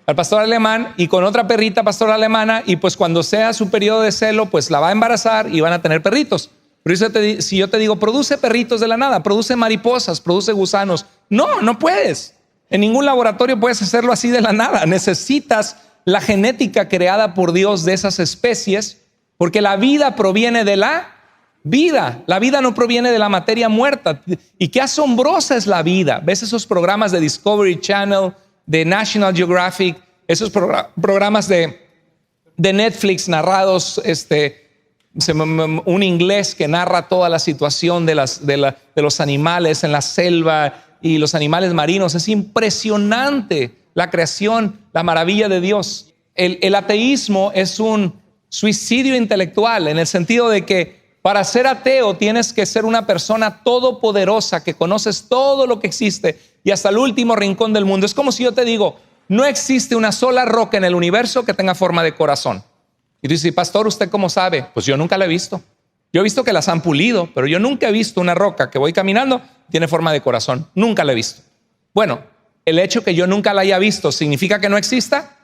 Al pastor alemán y con otra perrita pastor alemana, y pues cuando sea su periodo de celo, pues la va a embarazar y van a tener perritos. Pero si yo te digo, produce perritos de la nada, produce mariposas, produce gusanos. No puedes. En ningún laboratorio puedes hacerlo así de la nada. Necesitas la genética creada por Dios de esas especies, porque la vida proviene de la vida. La vida no proviene de la materia muerta. Y qué asombrosa es la vida. ¿Ves esos programas de Discovery Channel, de National Geographic, esos programas de Netflix narrados, un inglés que narra toda la situación de los animales en la selva y los animales marinos? Es impresionante la creación, la maravilla de Dios. El ateísmo es un suicidio intelectual, en el sentido de que para ser ateo tienes que ser una persona todopoderosa, que conoces todo lo que existe y hasta el último rincón del mundo. Es como si yo te digo, no existe una sola roca en el universo que tenga forma de corazón. Y tú dices, pastor, ¿usted cómo sabe? Pues yo nunca la he visto. Yo he visto que las han pulido, pero yo nunca he visto una roca que voy caminando, tiene forma de corazón. Nunca la he visto. Bueno, ¿el hecho que yo nunca la haya visto significa que no exista?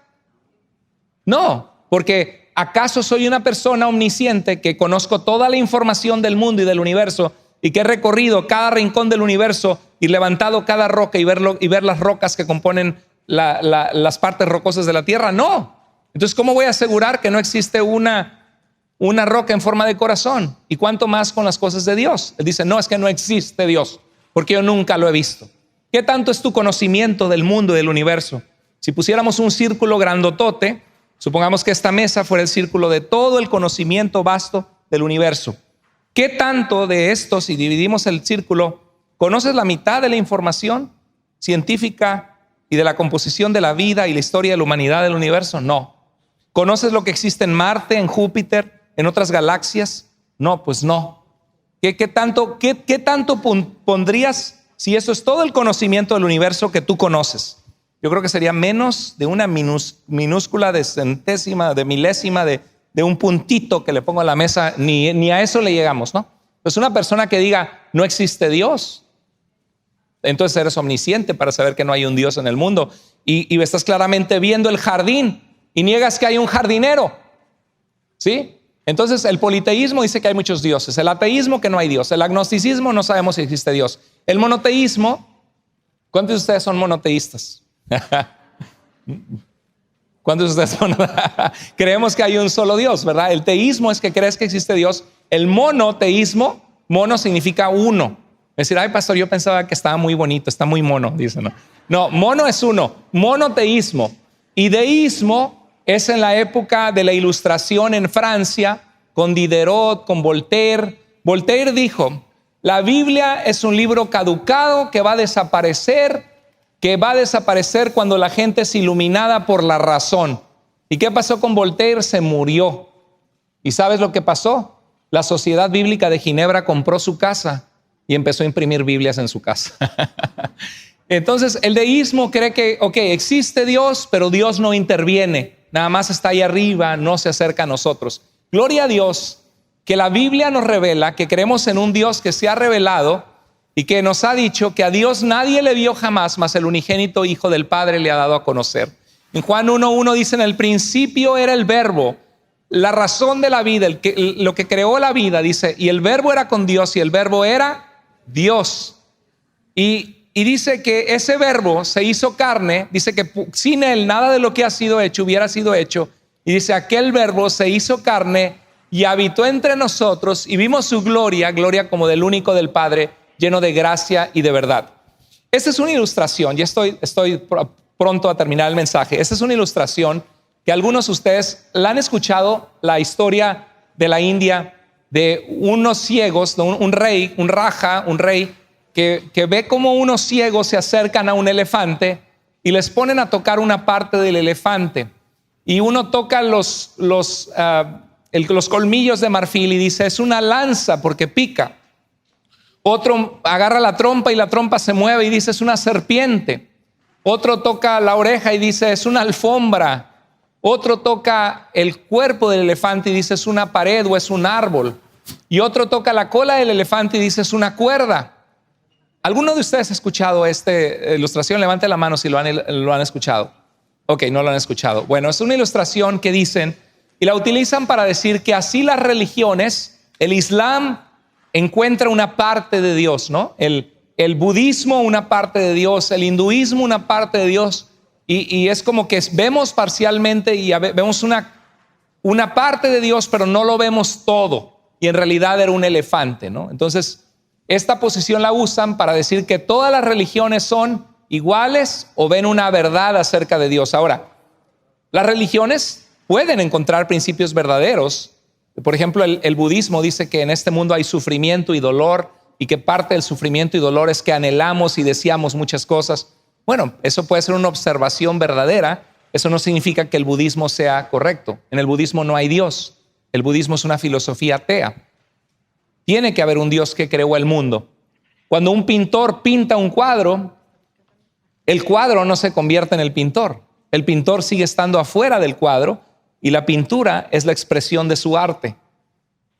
No, porque ¿acaso soy una persona omnisciente que conozco toda la información del mundo y del universo y que he recorrido cada rincón del universo y levantado cada roca y ver las rocas que componen las partes rocosas de la tierra? No. Entonces, ¿cómo voy a asegurar que no existe una roca en forma de corazón? Y cuánto más con las cosas de Dios. Él dice, no, es que no existe Dios, porque yo nunca lo he visto. ¿Qué tanto es tu conocimiento del mundo y del universo? Si pusiéramos un círculo grandotote, supongamos que esta mesa fuera el círculo de todo el conocimiento vasto del universo. ¿Qué tanto de esto, si dividimos el círculo, conoces la mitad de la información científica y de la composición de la vida y la historia de la humanidad del universo? No. ¿Conoces lo que existe en Marte, en Júpiter, en otras galaxias? No, pues no. ¿Qué tanto pondrías si eso es todo el conocimiento del universo que tú conoces? Yo creo que sería menos de una minúscula de centésima, de milésima, de un puntito que le pongo a la mesa. Ni a eso le llegamos, ¿no? Pues una persona que diga, no existe Dios, entonces eres omnisciente para saber que no hay un Dios en el mundo. Y estás claramente viendo el jardín y niegas que hay un jardinero, ¿sí? Entonces el politeísmo dice que hay muchos dioses. El ateísmo que no hay Dios. El agnosticismo no sabemos si existe Dios. El monoteísmo, ¿cuántos de ustedes son monoteístas? ¿Cuántos de ustedes creemos que hay un solo Dios, verdad? El teísmo es que crees que existe Dios. El monoteísmo, mono significa uno. Es decir, ay, pastor, yo pensaba que estaba muy bonito, está muy mono, dice, ¿no? No, mono es uno, monoteísmo. Y deísmo es en la época de la Ilustración en Francia, con Diderot, con Voltaire. Voltaire dijo, la Biblia es un libro caducado que va a desaparecer cuando la gente es iluminada por la razón. ¿Y qué pasó con Voltaire? Se murió. ¿Y sabes lo que pasó? La Sociedad Bíblica de Ginebra compró su casa y empezó a imprimir Biblias en su casa. Entonces el deísmo cree que, existe Dios, pero Dios no interviene. Nada más está ahí arriba, no se acerca a nosotros. Gloria a Dios que la Biblia nos revela que creemos en un Dios que se ha revelado y que nos ha dicho que a Dios nadie le vio jamás, mas el unigénito Hijo del Padre le ha dado a conocer. En Juan 1:1 dice, en el principio era el verbo, la razón de la vida, lo que creó la vida, dice, y el verbo era con Dios y el verbo era Dios. Y dice que ese verbo se hizo carne, dice que sin él nada de lo que ha sido hecho hubiera sido hecho. Y dice, aquel verbo se hizo carne y habitó entre nosotros y vimos su gloria, gloria como del único del Padre, lleno de gracia y de verdad. Esta es una ilustración, ya estoy pronto a terminar el mensaje. Esta es una ilustración que algunos de ustedes la han escuchado, la historia de la India, de unos ciegos, un rey que ve cómo unos ciegos se acercan a un elefante y les ponen a tocar una parte del elefante. Y uno toca los colmillos de marfil y dice, es una lanza porque pica. Otro agarra la trompa y la trompa se mueve y dice, es una serpiente. Otro toca la oreja y dice, es una alfombra. Otro toca el cuerpo del elefante y dice, es una pared o es un árbol. Y otro toca la cola del elefante y dice, es una cuerda. ¿Alguno de ustedes ha escuchado esta ilustración? Levante la mano si lo han escuchado. Ok, no lo han escuchado. Bueno, es una ilustración que dicen y la utilizan para decir que así las religiones, el Islam encuentra una parte de Dios, ¿no? El budismo una parte de Dios, el hinduismo una parte de Dios, y es como que vemos parcialmente y vemos una parte de Dios, pero no lo vemos todo, y en realidad era un elefante, ¿no? Entonces, esta posición la usan para decir que todas las religiones son iguales o ven una verdad acerca de Dios. Ahora, las religiones pueden encontrar principios verdaderos. Por ejemplo, el budismo dice que en este mundo hay sufrimiento y dolor y que parte del sufrimiento y dolor es que anhelamos y deseamos muchas cosas. Bueno, eso puede ser una observación verdadera. Eso no significa que el budismo sea correcto. En el budismo no hay Dios. El budismo es una filosofía atea. Tiene que haber un Dios que creó el mundo. Cuando un pintor pinta un cuadro, el cuadro no se convierte en el pintor. El pintor sigue estando afuera del cuadro y la pintura es la expresión de su arte.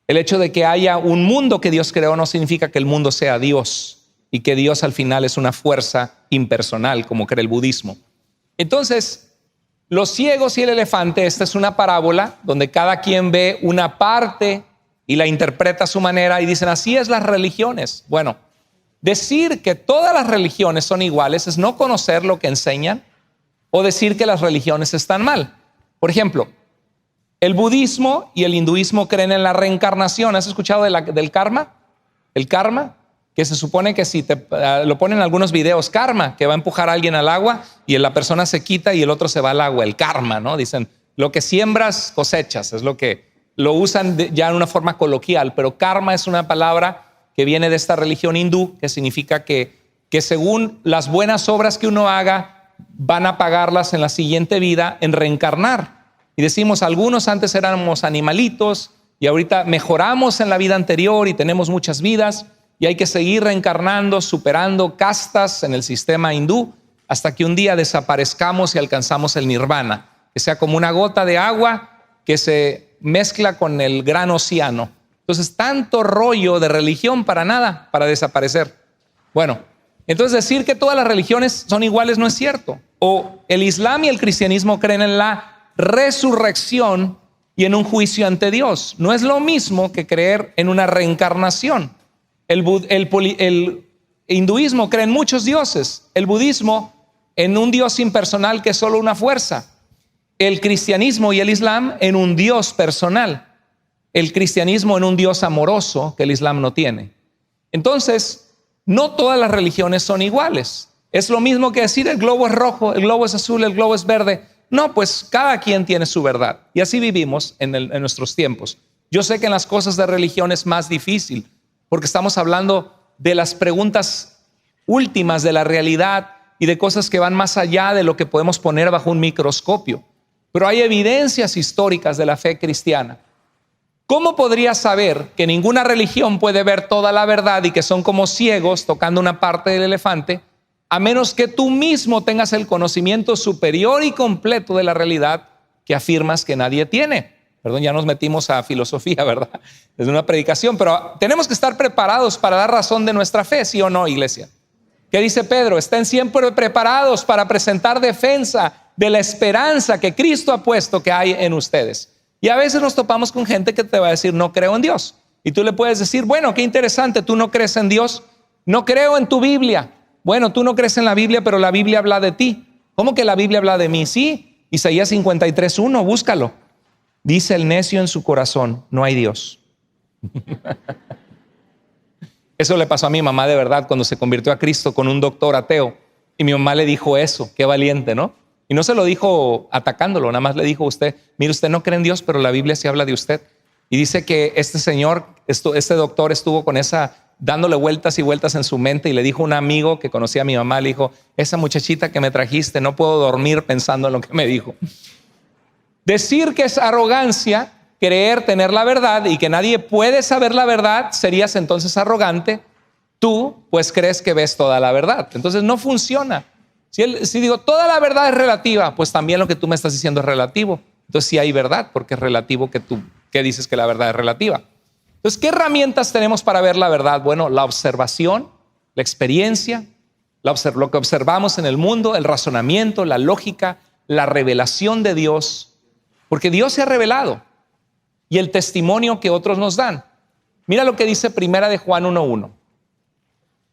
El hecho de que haya un mundo que Dios creó no significa que el mundo sea Dios y que Dios al final es una fuerza impersonal, como cree el budismo. Entonces, los ciegos y el elefante, esta es una parábola donde cada quien ve una parte y la interpreta a su manera y dicen, así es las religiones. Bueno, decir que todas las religiones son iguales es no conocer lo que enseñan o decir que las religiones están mal. Por ejemplo, el budismo y el hinduismo creen en la reencarnación. ¿Has escuchado del karma? El karma, que se supone que si lo ponen en algunos videos, karma, que va a empujar a alguien al agua y la persona se quita y el otro se va al agua. El karma, ¿no? Dicen, lo que siembras cosechas, es lo que lo usan ya en una forma coloquial, pero karma es una palabra que viene de esta religión hindú, que significa que según las buenas obras que uno haga, van a pagarlas en la siguiente vida en reencarnar. Y decimos, algunos antes éramos animalitos y ahorita mejoramos en la vida anterior y tenemos muchas vidas y hay que seguir reencarnando, superando castas en el sistema hindú hasta que un día desaparezcamos y alcanzamos el nirvana, que sea como una gota de agua que se mezcla con el gran océano. Entonces, tanto rollo de religión para nada, para desaparecer. Bueno, entonces decir que todas las religiones son iguales no es cierto. O el Islam y el cristianismo creen en la resurrección y en un juicio ante Dios. No es lo mismo que creer en una reencarnación. El hinduismo cree en muchos dioses. El budismo en un Dios impersonal que es solo una fuerza. El cristianismo y el Islam en un Dios personal. El cristianismo en un Dios amoroso que el Islam no tiene. Entonces, no todas las religiones son iguales. Es lo mismo que decir el globo es rojo, el globo es azul, el globo es verde. No, pues cada quien tiene su verdad. Y así vivimos en nuestros tiempos. Yo sé que en las cosas de religión es más difícil, porque estamos hablando de las preguntas últimas de la realidad y de cosas que van más allá de lo que podemos poner bajo un microscopio. Pero hay evidencias históricas de la fe cristiana. ¿Cómo podrías saber que ninguna religión puede ver toda la verdad y que son como ciegos tocando una parte del elefante, a menos que tú mismo tengas el conocimiento superior y completo de la realidad que afirmas que nadie tiene? Perdón, ya nos metimos a filosofía, ¿verdad? Es una predicación, pero tenemos que estar preparados para dar razón de nuestra fe, ¿sí o no, iglesia? ¿Qué dice Pedro? Estén siempre preparados para presentar defensa de la esperanza que Cristo ha puesto que hay en ustedes. Y a veces nos topamos con gente que te va a decir, no creo en Dios. Y tú le puedes decir, bueno, qué interesante, tú no crees en Dios, no creo en tu Biblia. Bueno, tú no crees en la Biblia, pero la Biblia habla de ti. ¿Cómo que la Biblia habla de mí? Sí, Isaías 53:1, búscalo. Dice el necio en su corazón, no hay Dios. Eso le pasó a mi mamá de verdad cuando se convirtió a Cristo con un doctor ateo. Y mi mamá le dijo eso, qué valiente, ¿no? Y no se lo dijo atacándolo, nada más le dijo a usted, mire, usted no cree en Dios, pero la Biblia sí habla de usted. Y dice que este señor, este doctor estuvo con dándole vueltas y vueltas en su mente y le dijo a un amigo que conocía a mi mamá, le dijo, esa muchachita que me trajiste, no puedo dormir pensando en lo que me dijo. Decir que es arrogancia, creer tener la verdad y que nadie puede saber la verdad, serías entonces arrogante. Tú pues crees que ves toda la verdad. Entonces no funciona. Si digo toda la verdad es relativa, pues también lo que tú me estás diciendo es relativo. Entonces sí hay verdad porque es relativo que dices que la verdad es relativa. Entonces, ¿qué herramientas tenemos para ver la verdad? Bueno, la observación, la experiencia, lo que observamos en el mundo, el razonamiento, la lógica, la revelación de Dios, porque Dios se ha revelado, y el testimonio que otros nos dan. Mira lo que dice Primera de Juan 1:1.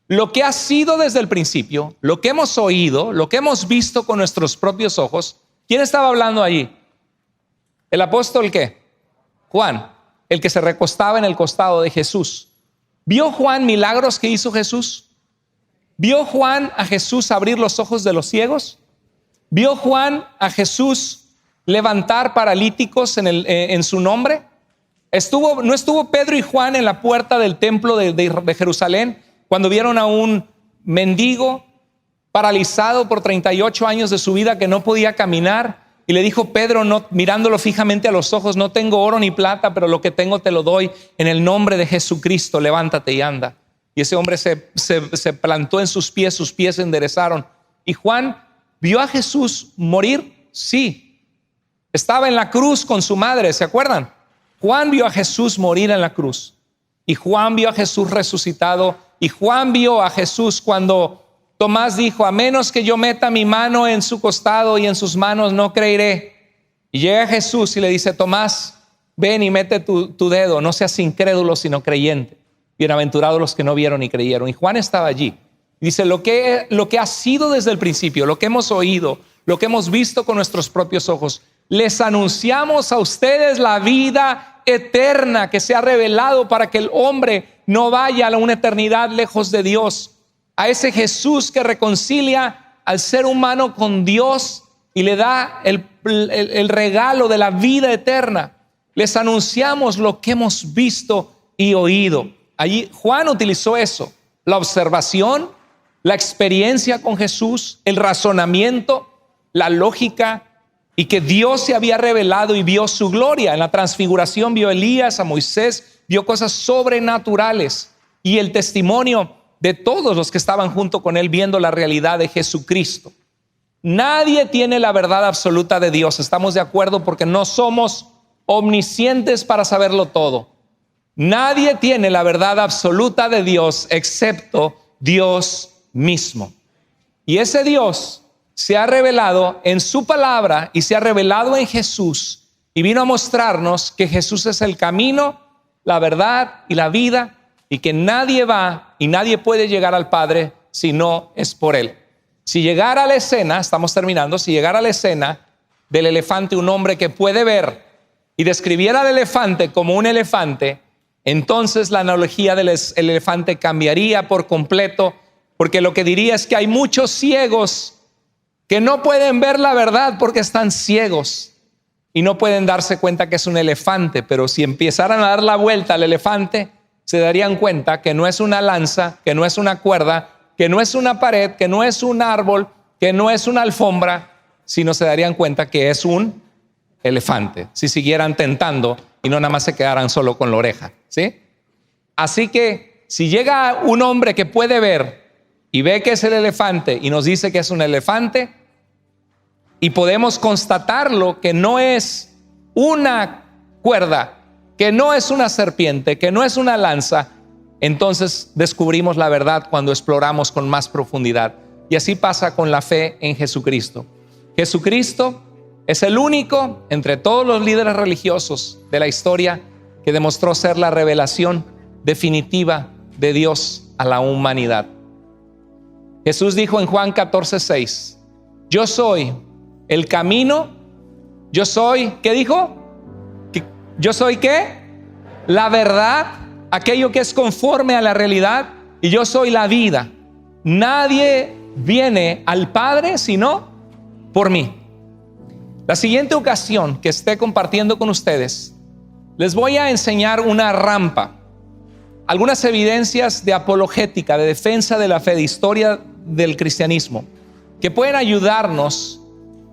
Lo que ha sido desde el principio, lo que hemos oído, lo que hemos visto con nuestros propios ojos. ¿Quién estaba hablando allí? ¿El apóstol qué? Juan, el que se recostaba en el costado de Jesús. ¿Vio Juan milagros que hizo Jesús? ¿Vio Juan a Jesús abrir los ojos de los ciegos? ¿Vio Juan a Jesús levantar paralíticos en su nombre? ¿No estuvo Pedro y Juan en la puerta del templo de Jerusalén cuando vieron a un mendigo paralizado por 38 años de su vida que no podía caminar? Y le dijo Pedro, mirándolo fijamente a los ojos, no tengo oro ni plata, pero lo que tengo te lo doy en el nombre de Jesucristo, levántate y anda. Y ese hombre se plantó en sus pies se enderezaron. ¿Y Juan vio a Jesús morir? Sí. Estaba en la cruz con su madre, ¿se acuerdan? Juan vio a Jesús morir en la cruz. Y Juan vio a Jesús resucitado. Y Juan vio a Jesús cuando Tomás dijo, a menos que yo meta mi mano en su costado y en sus manos, no creeré. Y llega Jesús y le dice, Tomás, ven y mete tu dedo, no seas incrédulo, sino creyente. Bienaventurados los que no vieron y creyeron. Y Juan estaba allí. Dice, lo que ha sido desde el principio, lo que hemos oído, lo que hemos visto con nuestros propios ojos, les anunciamos a ustedes la vida eterna que se ha revelado para que el hombre no vaya a una eternidad lejos de Dios. A ese Jesús que reconcilia al ser humano con Dios y le da el regalo de la vida eterna. Les anunciamos lo que hemos visto y oído. Allí Juan utilizó eso, la observación, la experiencia con Jesús, el razonamiento, la lógica, y que Dios se había revelado y vio su gloria. En la transfiguración vio a Elías, a Moisés, vio cosas sobrenaturales, y el testimonio de todos los que estaban junto con él viendo la realidad de Jesucristo. Nadie tiene la verdad absoluta de Dios, estamos de acuerdo, porque no somos omniscientes para saberlo todo. Nadie tiene la verdad absoluta de Dios excepto Dios mismo. Y ese Dios se ha revelado en su palabra y se ha revelado en Jesús, y vino a mostrarnos que Jesús es el camino, la verdad y la vida, y que nadie va y nadie puede llegar al Padre si no es por Él. Si llegara a la escena, estamos terminando, si llegara a la escena del elefante un hombre que puede ver y describiera al elefante como un elefante, entonces la analogía del elefante cambiaría por completo, porque lo que diría es que hay muchos ciegos que no pueden ver la verdad porque están ciegos y no pueden darse cuenta que es un elefante, pero si empezaran a dar la vuelta al elefante, se darían cuenta que no es una lanza, que no es una cuerda, que no es una pared, que no es un árbol, que no es una alfombra, sino se darían cuenta que es un elefante, si siguieran tentando y no nada más se quedaran solo con la oreja, ¿sí? Así que si llega un hombre que puede ver y ve que es el elefante y nos dice que es un elefante, y podemos constatarlo, que no es una cuerda, que no es una serpiente, que no es una lanza, entonces descubrimos la verdad cuando exploramos con más profundidad. Y así pasa con la fe en Jesucristo. Jesucristo es el único entre todos los líderes religiosos de la historia que demostró ser la revelación definitiva de Dios a la humanidad. Jesús dijo en Juan 14:6, yo soy el camino, yo soy, ¿qué dijo? Yo soy ¿qué? La verdad, aquello que es conforme a la realidad, y yo soy la vida. Nadie viene al Padre sino por mí. La siguiente ocasión que esté compartiendo con ustedes, les voy a enseñar una rampa, algunas evidencias de apologética, de defensa de la fe, de historia del cristianismo, que pueden ayudarnos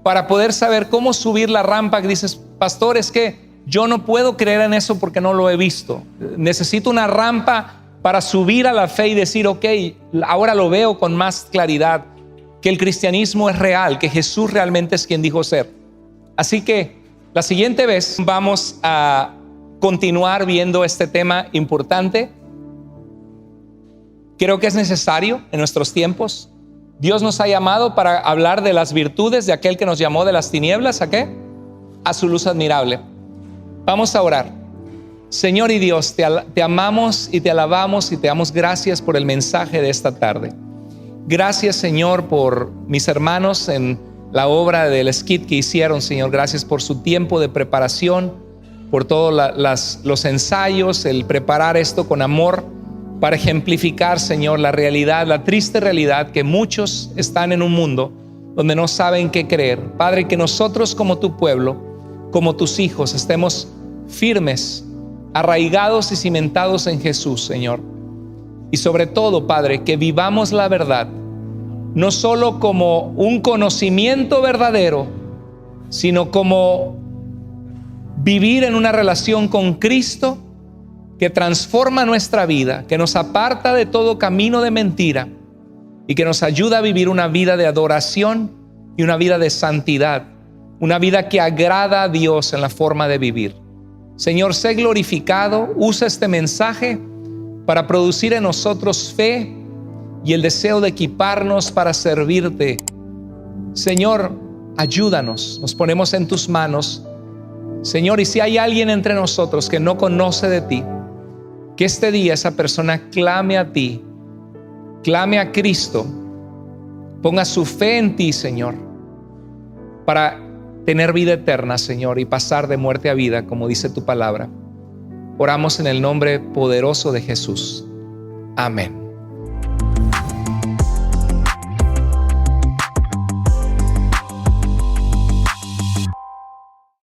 para poder saber cómo subir la rampa. Que dices, pastor, es que yo no puedo creer en eso porque no lo he visto. Necesito una rampa para subir a la fe y decir, ok, ahora lo veo con más claridad, que el cristianismo es real, que Jesús realmente es quien dijo ser. Así que la siguiente vez vamos a continuar viendo este tema importante. Creo que es necesario en nuestros tiempos. Dios nos ha llamado para hablar de las virtudes de aquel que nos llamó de las tinieblas, ¿a qué? A su luz admirable. Vamos a orar. Señor y Dios, te amamos y te alabamos y te damos gracias por el mensaje de esta tarde. Gracias, Señor, por mis hermanos en la obra del skit que hicieron, Señor. Gracias por su tiempo de preparación, por todos los ensayos, el preparar esto con amor para ejemplificar, Señor, la realidad, la triste realidad que muchos están en un mundo donde no saben qué creer. Padre, que nosotros como tu pueblo, como tus hijos, estemos firmes, arraigados y cimentados en Jesús, Señor. Y sobre todo, Padre, que vivamos la verdad, no solo como un conocimiento verdadero, sino como vivir en una relación con Cristo que transforma nuestra vida, que nos aparta de todo camino de mentira y que nos ayuda a vivir una vida de adoración y una vida de santidad, una vida que agrada a Dios en la forma de vivir. Señor, sé glorificado. Usa este mensaje para producir en nosotros fe y el deseo de equiparnos para servirte. Señor, ayúdanos. Nos ponemos en tus manos, Señor, y si hay alguien entre nosotros que no conoce de ti, que este día esa persona clame a ti, clame a Cristo, ponga su fe en ti, Señor, para tener vida eterna, Señor, y pasar de muerte a vida, como dice tu palabra. Oramos en el nombre poderoso de Jesús. Amén.